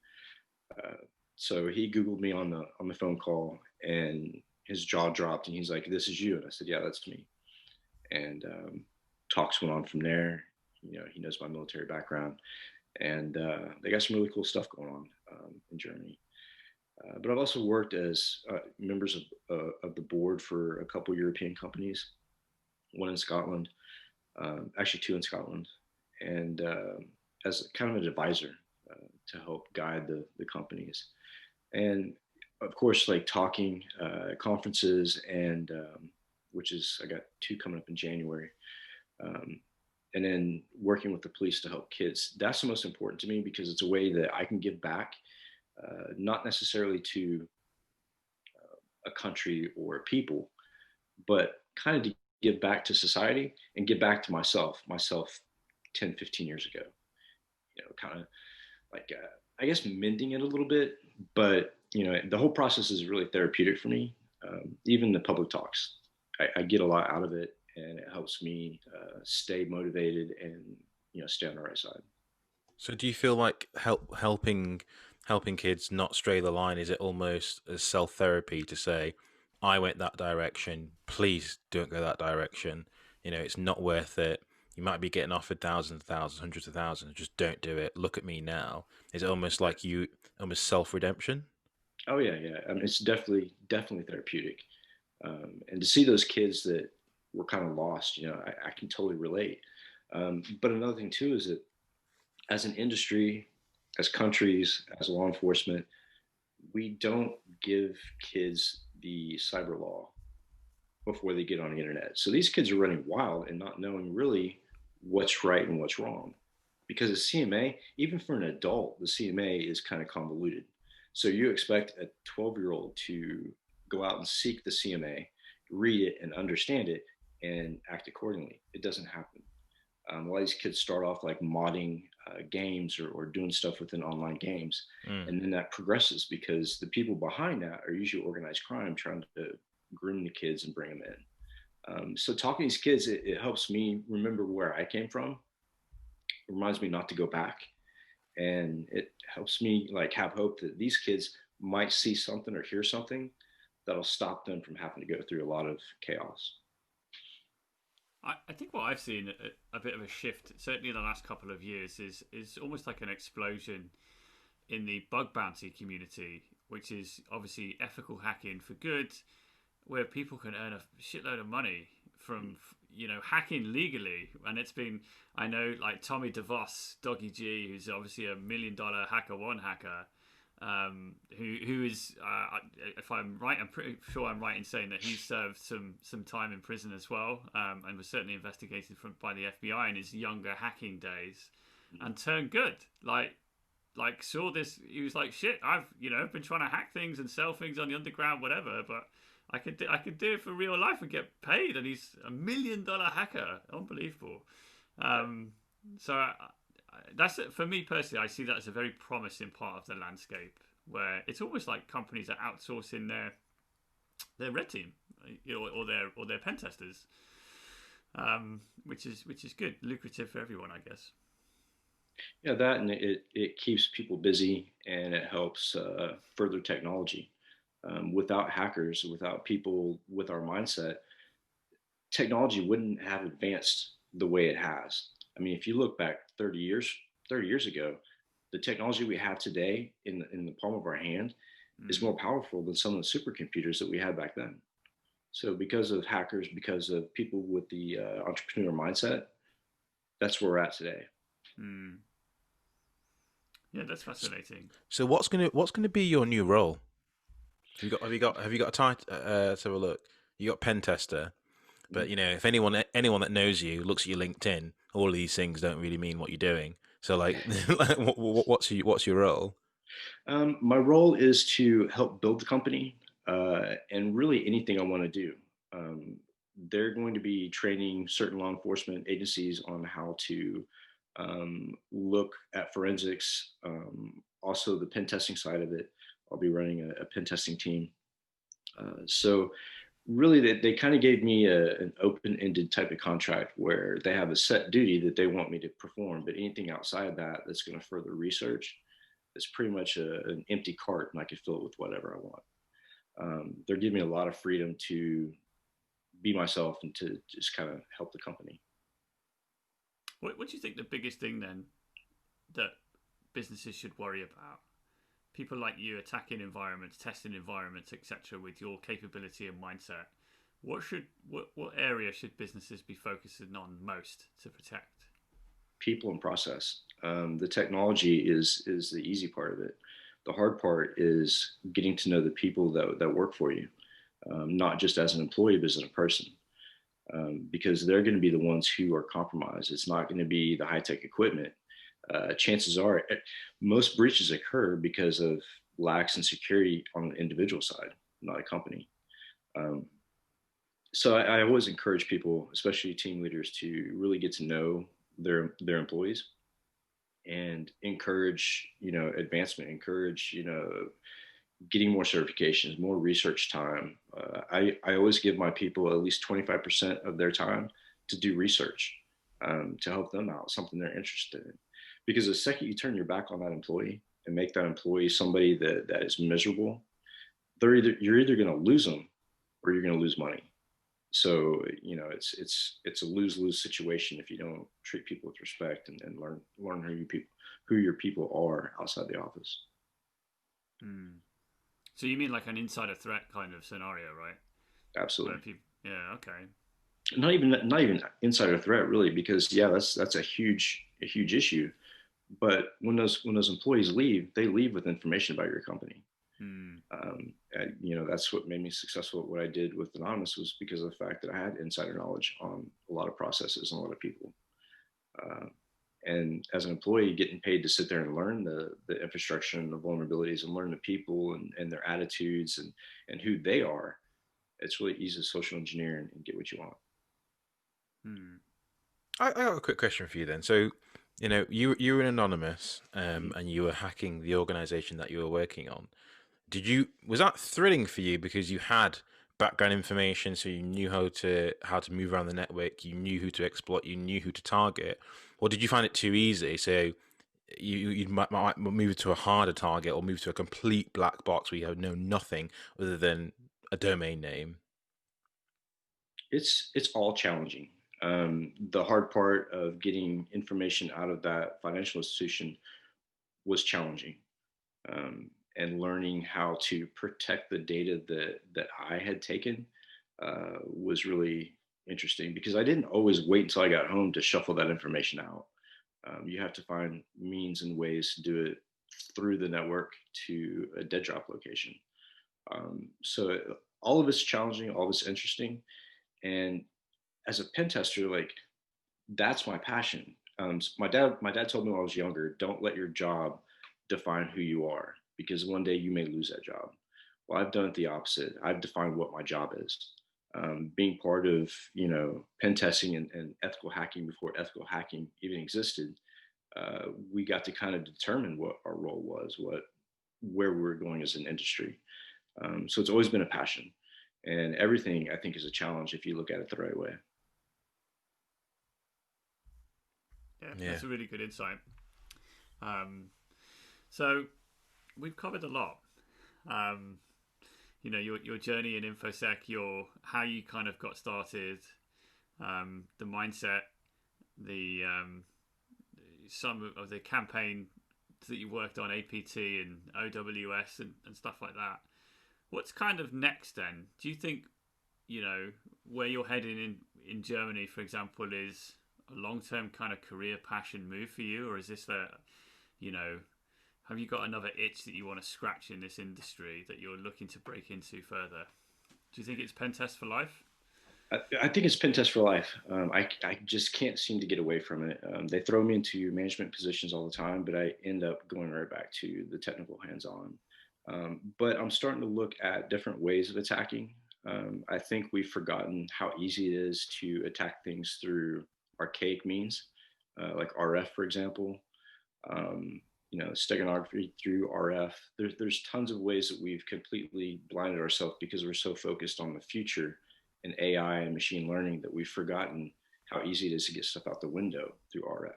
So he Googled me on the phone call, and his jaw dropped, and he's like, "This is you." And I said, "Yeah, that's me." And talks went on from there. You know, he knows my military background, and they got some really cool stuff going on in Germany. But I've also worked as members of the board for a couple European companies, one in Scotland, actually two in Scotland, and as kind of an advisor to help guide the companies. And of course, like talking conferences, and which is, I got two coming up in January. And then working with the police to help kids. That's the most important to me, because it's a way that I can give back, not necessarily to a country or people, but kind of to give back to society and give back to myself 10, 15 years ago. You know, kind of like, I guess, mending it a little bit, but, you know, the whole process is really therapeutic for me. Even the public talks, I get a lot out of it, and it helps me stay motivated and, you know, stay on the right side. So do you feel like helping kids not stray the line, is it almost a self-therapy to say, I went that direction, please don't go that direction, you know, it's not worth it, you might be getting offered thousands, hundreds of thousands, just don't do it, look at me now? Is it almost like almost self-redemption? Oh yeah, yeah. I mean, it's definitely therapeutic, and to see those kids that were kind of lost, you know, I can totally relate. But another thing too is that as an industry, as countries, as law enforcement, we don't give kids the cyber law before they get on the internet. So these kids are running wild and not knowing really what's right and what's wrong. Because the CMA, even for an adult, the CMA is kind of convoluted. So you expect a 12-year-old to go out and seek the CMA, read it and understand it, and act accordingly. It doesn't happen. A lot of these kids start off like modding games or doing stuff within online games. And then that progresses because the people behind that are usually organized crime trying to groom the kids and bring them in. So talking to these kids, it helps me remember where I came from. It reminds me not to go back. And it helps me like have hope that these kids might see something or hear something that'll stop them from having to go through a lot of chaos. I think what I've seen a bit of a shift, certainly in the last couple of years, is almost like an explosion in the bug bounty community, which is obviously ethical hacking for good, where people can earn a shitload of money from, you know, hacking legally. And it's been, I know, like Tommy DeVos, Doggy G, who's obviously $1 million HackerOne hacker, who is, if I'm right, I'm pretty sure I'm right in saying that he served some time in prison as well, and was certainly investigated by the FBI in his younger hacking days, and turned good. Like saw this, he was like, shit, I've been trying to hack things and sell things on the underground, whatever, but I could do it for real life and get paid, and he's $1 million hacker, unbelievable. So. That's it. For me personally, I see that as a very promising part of the landscape, where it's almost like companies are outsourcing their red team, or their pen testers, which is good, lucrative for everyone, I guess. Yeah, that, and it keeps people busy, and it helps further technology. Without hackers, without people with our mindset, technology wouldn't have advanced the way it has. I mean, if you look back 30 years ago, the technology we have today in the palm of our hand is more powerful than some of the supercomputers that we had back then. So because of hackers, because of people with the entrepreneur mindset, that's where we're at today. Yeah, that's fascinating. So what's gonna be your new role? Have you got a title? Let's have a look. You got pen tester. But, you know, if anyone that knows you looks at your LinkedIn, all of these things don't really mean what you're doing. So like, what's your role? My role is to help build the company, and really anything I want to do. Um, they're going to be training certain law enforcement agencies on how to look at forensics, also the pen testing side of it. I'll be running a pen testing team. So really they kind of gave me an open-ended type of contract where they have a set duty that they want me to perform, but anything outside of that that's going to further research, it's pretty much an empty cart, and I can fill it with whatever I want. They're giving me a lot of freedom to be myself and to just kind of help the company. What do you think the biggest thing then that businesses should worry about? People like you attacking environments, testing environments, etc., with your capability and mindset. What area should businesses be focusing on most to protect? People and process. The technology is the easy part of it. The hard part is getting to know the people that work for you, not just as an employee, but as a person. Because they're going to be the ones who are compromised. It's not going to be the high tech equipment. Chances are, most breaches occur because of lacks in security on an individual side, not a company. Um, so I always encourage people, especially team leaders, to really get to know their employees and encourage advancement, encourage getting more certifications, more research time. I always give my people at least 25% of their time to do research, to help them out, something they're interested in. Because the second you turn your back on that employee and make that employee somebody that is miserable, you're either going to lose them or you're going to lose money. So it's a lose-lose situation if you don't treat people with respect and learn who your people are outside the office. Hmm. So you mean like an insider threat kind of scenario, right? Absolutely. Yeah, okay. Not even insider threat really, because yeah, that's a huge issue. But when those employees leave, they leave with information about your company. Hmm. That's what made me successful at what I did with Anonymous, was because of the fact that I had insider knowledge on a lot of processes and a lot of people. Uh, and as an employee, getting paid to sit there and learn the infrastructure and the vulnerabilities and learn the people and their attitudes and who they are, it's really easy to social engineer and get what you want. Hmm. I got a quick question for you then. So, you were an anonymous, Mhm. and you were hacking the organization that you were working on. Was that thrilling for you because you had background information, so you knew how to move around the network, you knew who to exploit, you knew who to target, or did you find it too easy? So you might move to a harder target or move to a complete black box where you know nothing other than a domain name. It's all challenging. The hard part of getting information out of that financial institution was challenging, and learning how to protect the data that I had taken was really interesting, because I didn't always wait until I got home to shuffle that information out. You have to find means and ways to do it through the network to a dead drop location. So all of it's challenging, all of it's interesting, and as a pen tester, like, that's my passion. My dad told me when I was younger, don't let your job define who you are, because one day you may lose that job. Well, I've done it the opposite. I've defined what my job is. Being part of pen testing and ethical hacking before ethical hacking even existed, we got to kind of determine what our role was, where we were going as an industry. So it's always been a passion, and everything I think is a challenge if you look at it the right way. Yeah, Yeah. that's a really good insight. Um, so we've covered a lot. Um, your journey in InfoSec, how you kind of got started, the mindset, the some of the campaign that you worked on, APT and OWS and stuff like that. What's kind of next then? Do you think where you're heading in Germany, for example, is a long-term kind of career passion move for you, or is this have you got another itch that you want to scratch in this industry that you're looking to break into further? Do you think it's pen test for life? I think it's pen test for life. I just can't seem to get away from it. They throw me into management positions all the time, but I end up going right back to the technical hands-on. But I'm starting to look at different ways of attacking. I think we've forgotten how easy it is to attack things through archaic means, like RF, for example. Steganography through RF. There's tons of ways that we've completely blinded ourselves because we're so focused on the future and AI and machine learning that we've forgotten how easy it is to get stuff out the window through RF.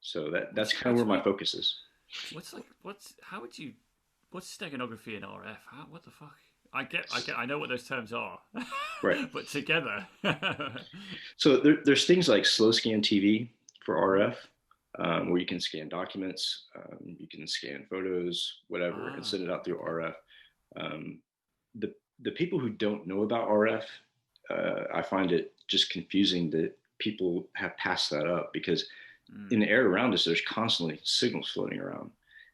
So that's kind of where my focus is. What's steganography in RF? What the fuck? I know what those terms are, right? But together. So there's things like slow scan TV for RF, where you can scan documents, you can scan photos, whatever, and send it out through RF. The people who don't know about RF, I find it just confusing that people have passed that up, because in the air around us, there's constantly signals floating around,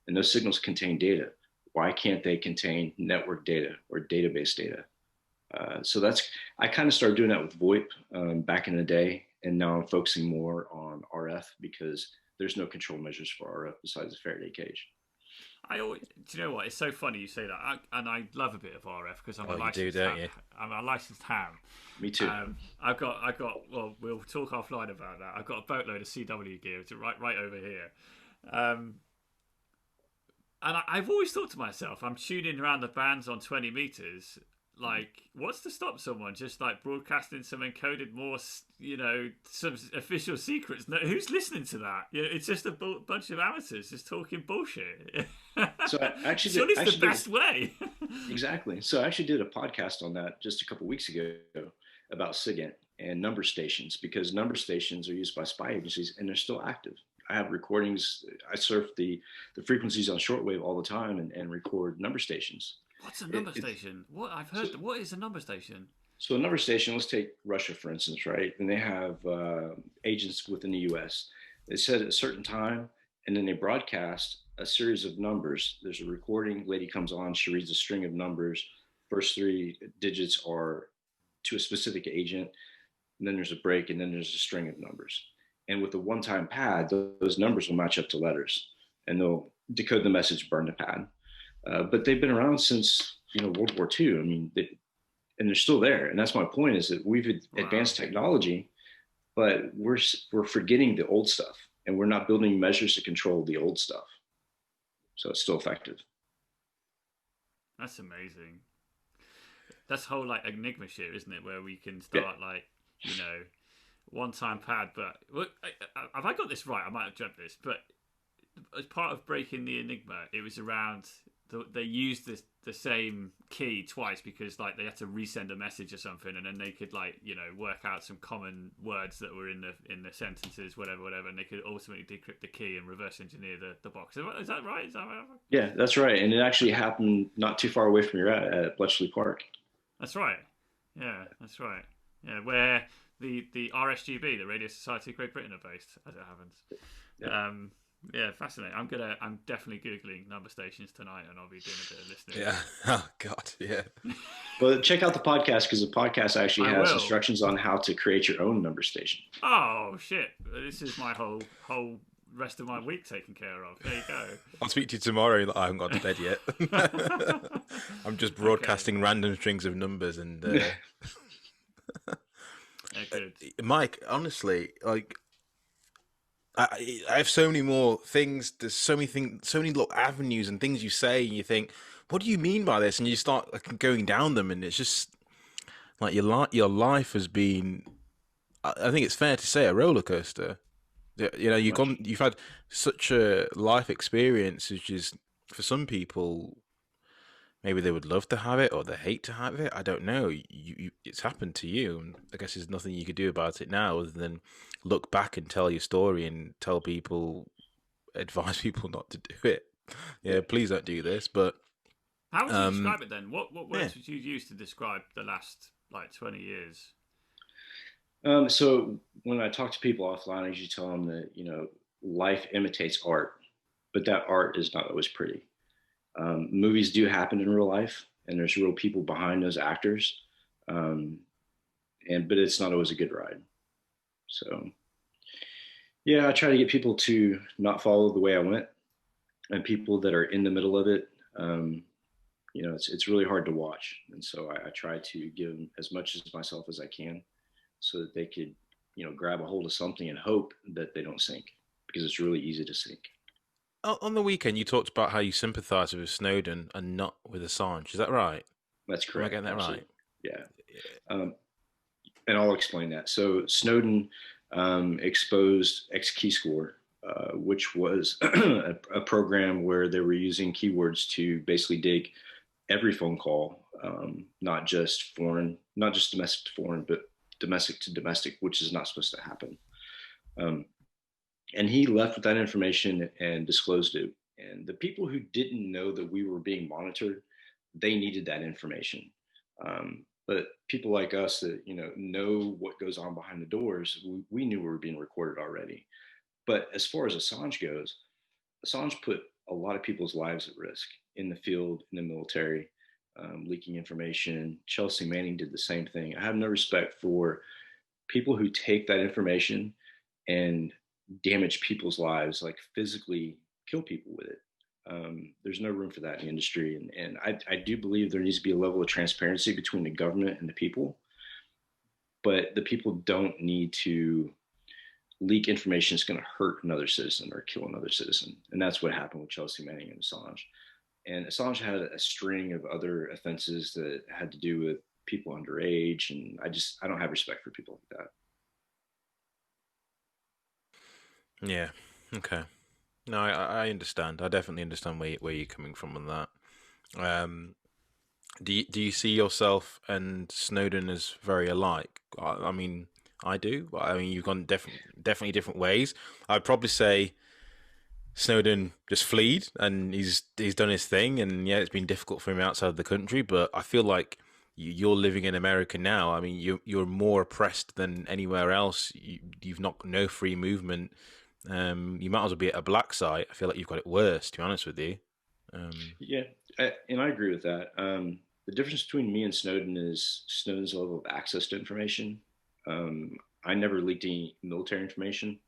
and those signals contain data. Why can't they contain network data or database data? So I kind of started doing that with VoIP back in the day, and now I'm focusing more on RF because there's no control measures for RF besides a Faraday cage. Do you know what? It's so funny you say that, and I love a bit of RF because I'm a licensed ham. Me too. I've got. Well, we'll talk offline about that. I've got a boatload of CW gear right over here. And I've always thought to myself, I'm tuning around the bands on 20 meters. Like, what's to stop someone just like broadcasting some encoded Morse, some official secrets? No, who's listening to that? It's just a bunch of amateurs just talking bullshit. So I actually surely it's the best way. Exactly. So I actually did a podcast on that just a couple of weeks ago about SIGINT and number stations, because number stations are used by spy agencies and they're still active. I have recordings. I surf the frequencies on shortwave all the time and record number stations. What's a number station? What is a number station? So a number station, let's take Russia, for instance, right? And they have agents within the US. They set at a certain time, and then they broadcast a series of numbers. There's a recording, lady comes on, she reads a string of numbers. First three digits are to a specific agent, and then there's a break, and then there's a string of numbers. And with a one-time pad, those numbers will match up to letters, and they'll decode the message, burn the pad. But they've been around since World War II. I mean, and they're still there. And that's my point: is that we've advanced technology, but we're forgetting the old stuff, and we're not building measures to control the old stuff. So it's still effective. That's amazing. That's whole like Enigma shit, isn't it? Where we can start one-time pad. But have I got this right? I might have jumped this, but as part of breaking the Enigma, it was around they used the same key twice because like they had to resend a message or something, and then they could work out some common words that were in the sentences, whatever, and they could ultimately decrypt the key and reverse engineer the box. Is that right? Yeah, that's right. And it actually happened not too far away from your at Bletchley Park. That's right. Yeah, that's right. Yeah, where the RSGB, the Radio Society of Great Britain, are based, as it happens. Yeah. Yeah, fascinating. I'm definitely Googling number stations tonight, and I'll be doing a bit of listening. Yeah. Oh God. Yeah. Well, check out the podcast, because the podcast actually has instructions on how to create your own number station. Oh shit! This is my whole rest of my week taken care of. There you go. I'll speak to you tomorrow. I haven't gone to bed yet. I'm just broadcasting random strings of numbers and. Good. Mike, honestly, like. I have so many more things. There's so many things, so many little avenues and things you say, and you think, "What do you mean by this?" And you start going down them, and it's just like your life has been. I think it's fair to say a roller coaster. You've had such a life experience, which is for some people, maybe they would love to have it or they hate to have it. I don't know. It's happened to you, and I guess there's nothing you could do about it now other than look back and tell your story and advise people not to do it. Yeah, please don't do this. But how would you describe it then? What words would you use to describe the last 20 years? So when I talk to people offline, I usually tell them that life imitates art, but that art is not always pretty. Movies do happen in real life, and there's real people behind those actors. but it's not always a good ride. So yeah, I try to get people to not follow the way I went, and people that are in the middle of it. It's really hard to watch, and so I try to give them as much as myself as I can, so that they could, grab a hold of something and hope that they don't sink, because it's really easy to sink. On the weekend, you talked about how you sympathise with Snowden and not with Assange. Is that right? That's Am I correct. getting that Absolutely. right? Yeah. And I'll explain that. So Snowden exposed XKeyscore, which was a program where they were using keywords to basically dig every phone call, not just domestic to foreign, but domestic to domestic, which is not supposed to happen. And he left with that information and disclosed it. And the people who didn't know that we were being monitored, they needed that information. But people like us that know what goes on behind the doors, we knew we were being recorded already. But as far as Assange goes, Assange put a lot of people's lives at risk in the field, in the military, leaking information. Chelsea Manning did the same thing. I have no respect for people who take that information and damage people's lives, like physically kill people with it. There's no room for that in the industry. And I do believe there needs to be a level of transparency between the government and the people. But the people don't need to leak information that's going to hurt another citizen or kill another citizen. And that's what happened with Chelsea Manning and Assange. And Assange had a string of other offenses that had to do with people underage. And I don't have respect for people like that. Yeah. Okay. No, I understand. I definitely understand where you're coming from on that. Do you see yourself and Snowden as very alike? I mean, I do. I mean, you've gone definitely different ways. I'd probably say Snowden just fled and he's done his thing, and yeah, it's been difficult for him outside of the country. But I feel like you're living in America now. I mean, you're more oppressed than anywhere else. You've not no free movement. You might as well be at a black site. I feel like you've got it worse, to be honest with you. Yeah, and I agree with that. The difference between me and Snowden is Snowden's level of access to information. I never leaked any military information.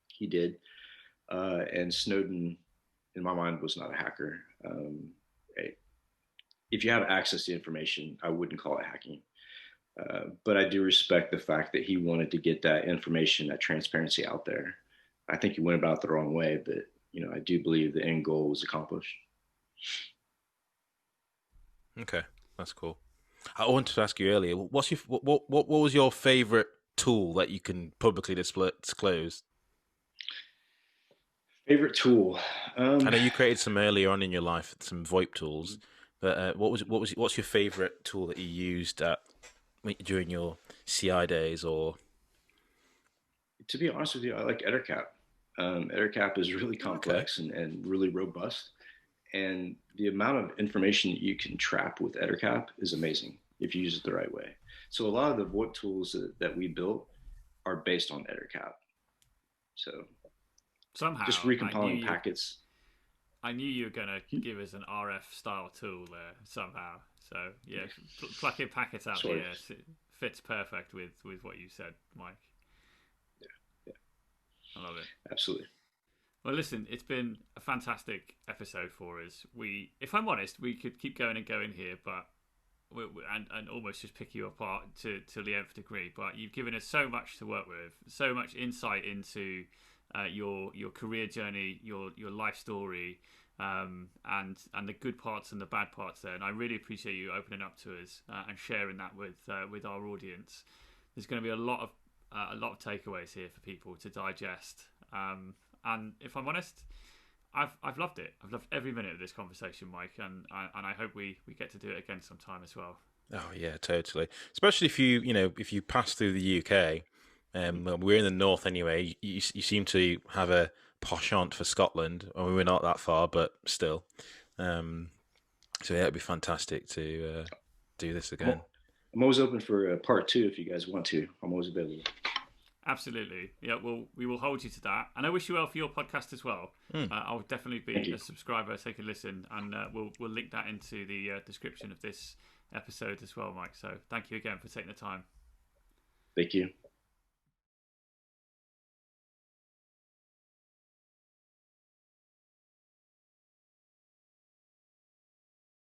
He did. And Snowden, in my mind, was not a hacker. If you have access to information, I wouldn't call it hacking. But I do respect the fact that he wanted to get that information, that transparency out there. I think he went about it the wrong way, but I do believe the end goal was accomplished. Okay, that's cool. I wanted to ask you earlier, what was your favorite tool that you can publicly disclose? Favorite tool? I know you created some earlier on in your life, some VoIP tools, but what's your favorite tool that you used during your CI days? Or to be honest with you, I like EtherCap. EtherCap is really complex and really robust. And the amount of information that you can trap with EtherCap is amazing if you use it the right way. So a lot of the VoIP tools that we built are based on EtherCap. So somehow just recompiling packets. I knew you were going to give us an RF style tool there somehow. So yeah, plucking packets out here fits perfect with what you said, Mike. Yeah. I love it. Absolutely. Well, listen, it's been a fantastic episode for us. If I'm honest, we could keep going and going here, but and almost just pick you apart to the nth degree. But you've given us so much to work with, so much insight into your career journey, your life story, and the good parts and the bad parts there. And I really appreciate you opening up to us and sharing that with our audience. There's going to be a lot of takeaways here for people to digest. And if I'm honest, I've loved it. I've loved every minute of this conversation, Mike, and I hope we get to do it again sometime as well. Oh yeah, totally. Especially if you pass through the UK, we're in the north anyway. You seem to have a penchant for Scotland. I mean, we're not that far, but still. So yeah, it'd be fantastic to do this again. I'm always open for part 2 if you guys want to. I'm always available. Absolutely. Yeah, we will hold you to that. And I wish you well for your podcast as well. I'll definitely be a subscriber, take a listen, and we'll link that into the description of this episode as well, Mike. So thank you again for taking the time. Thank you.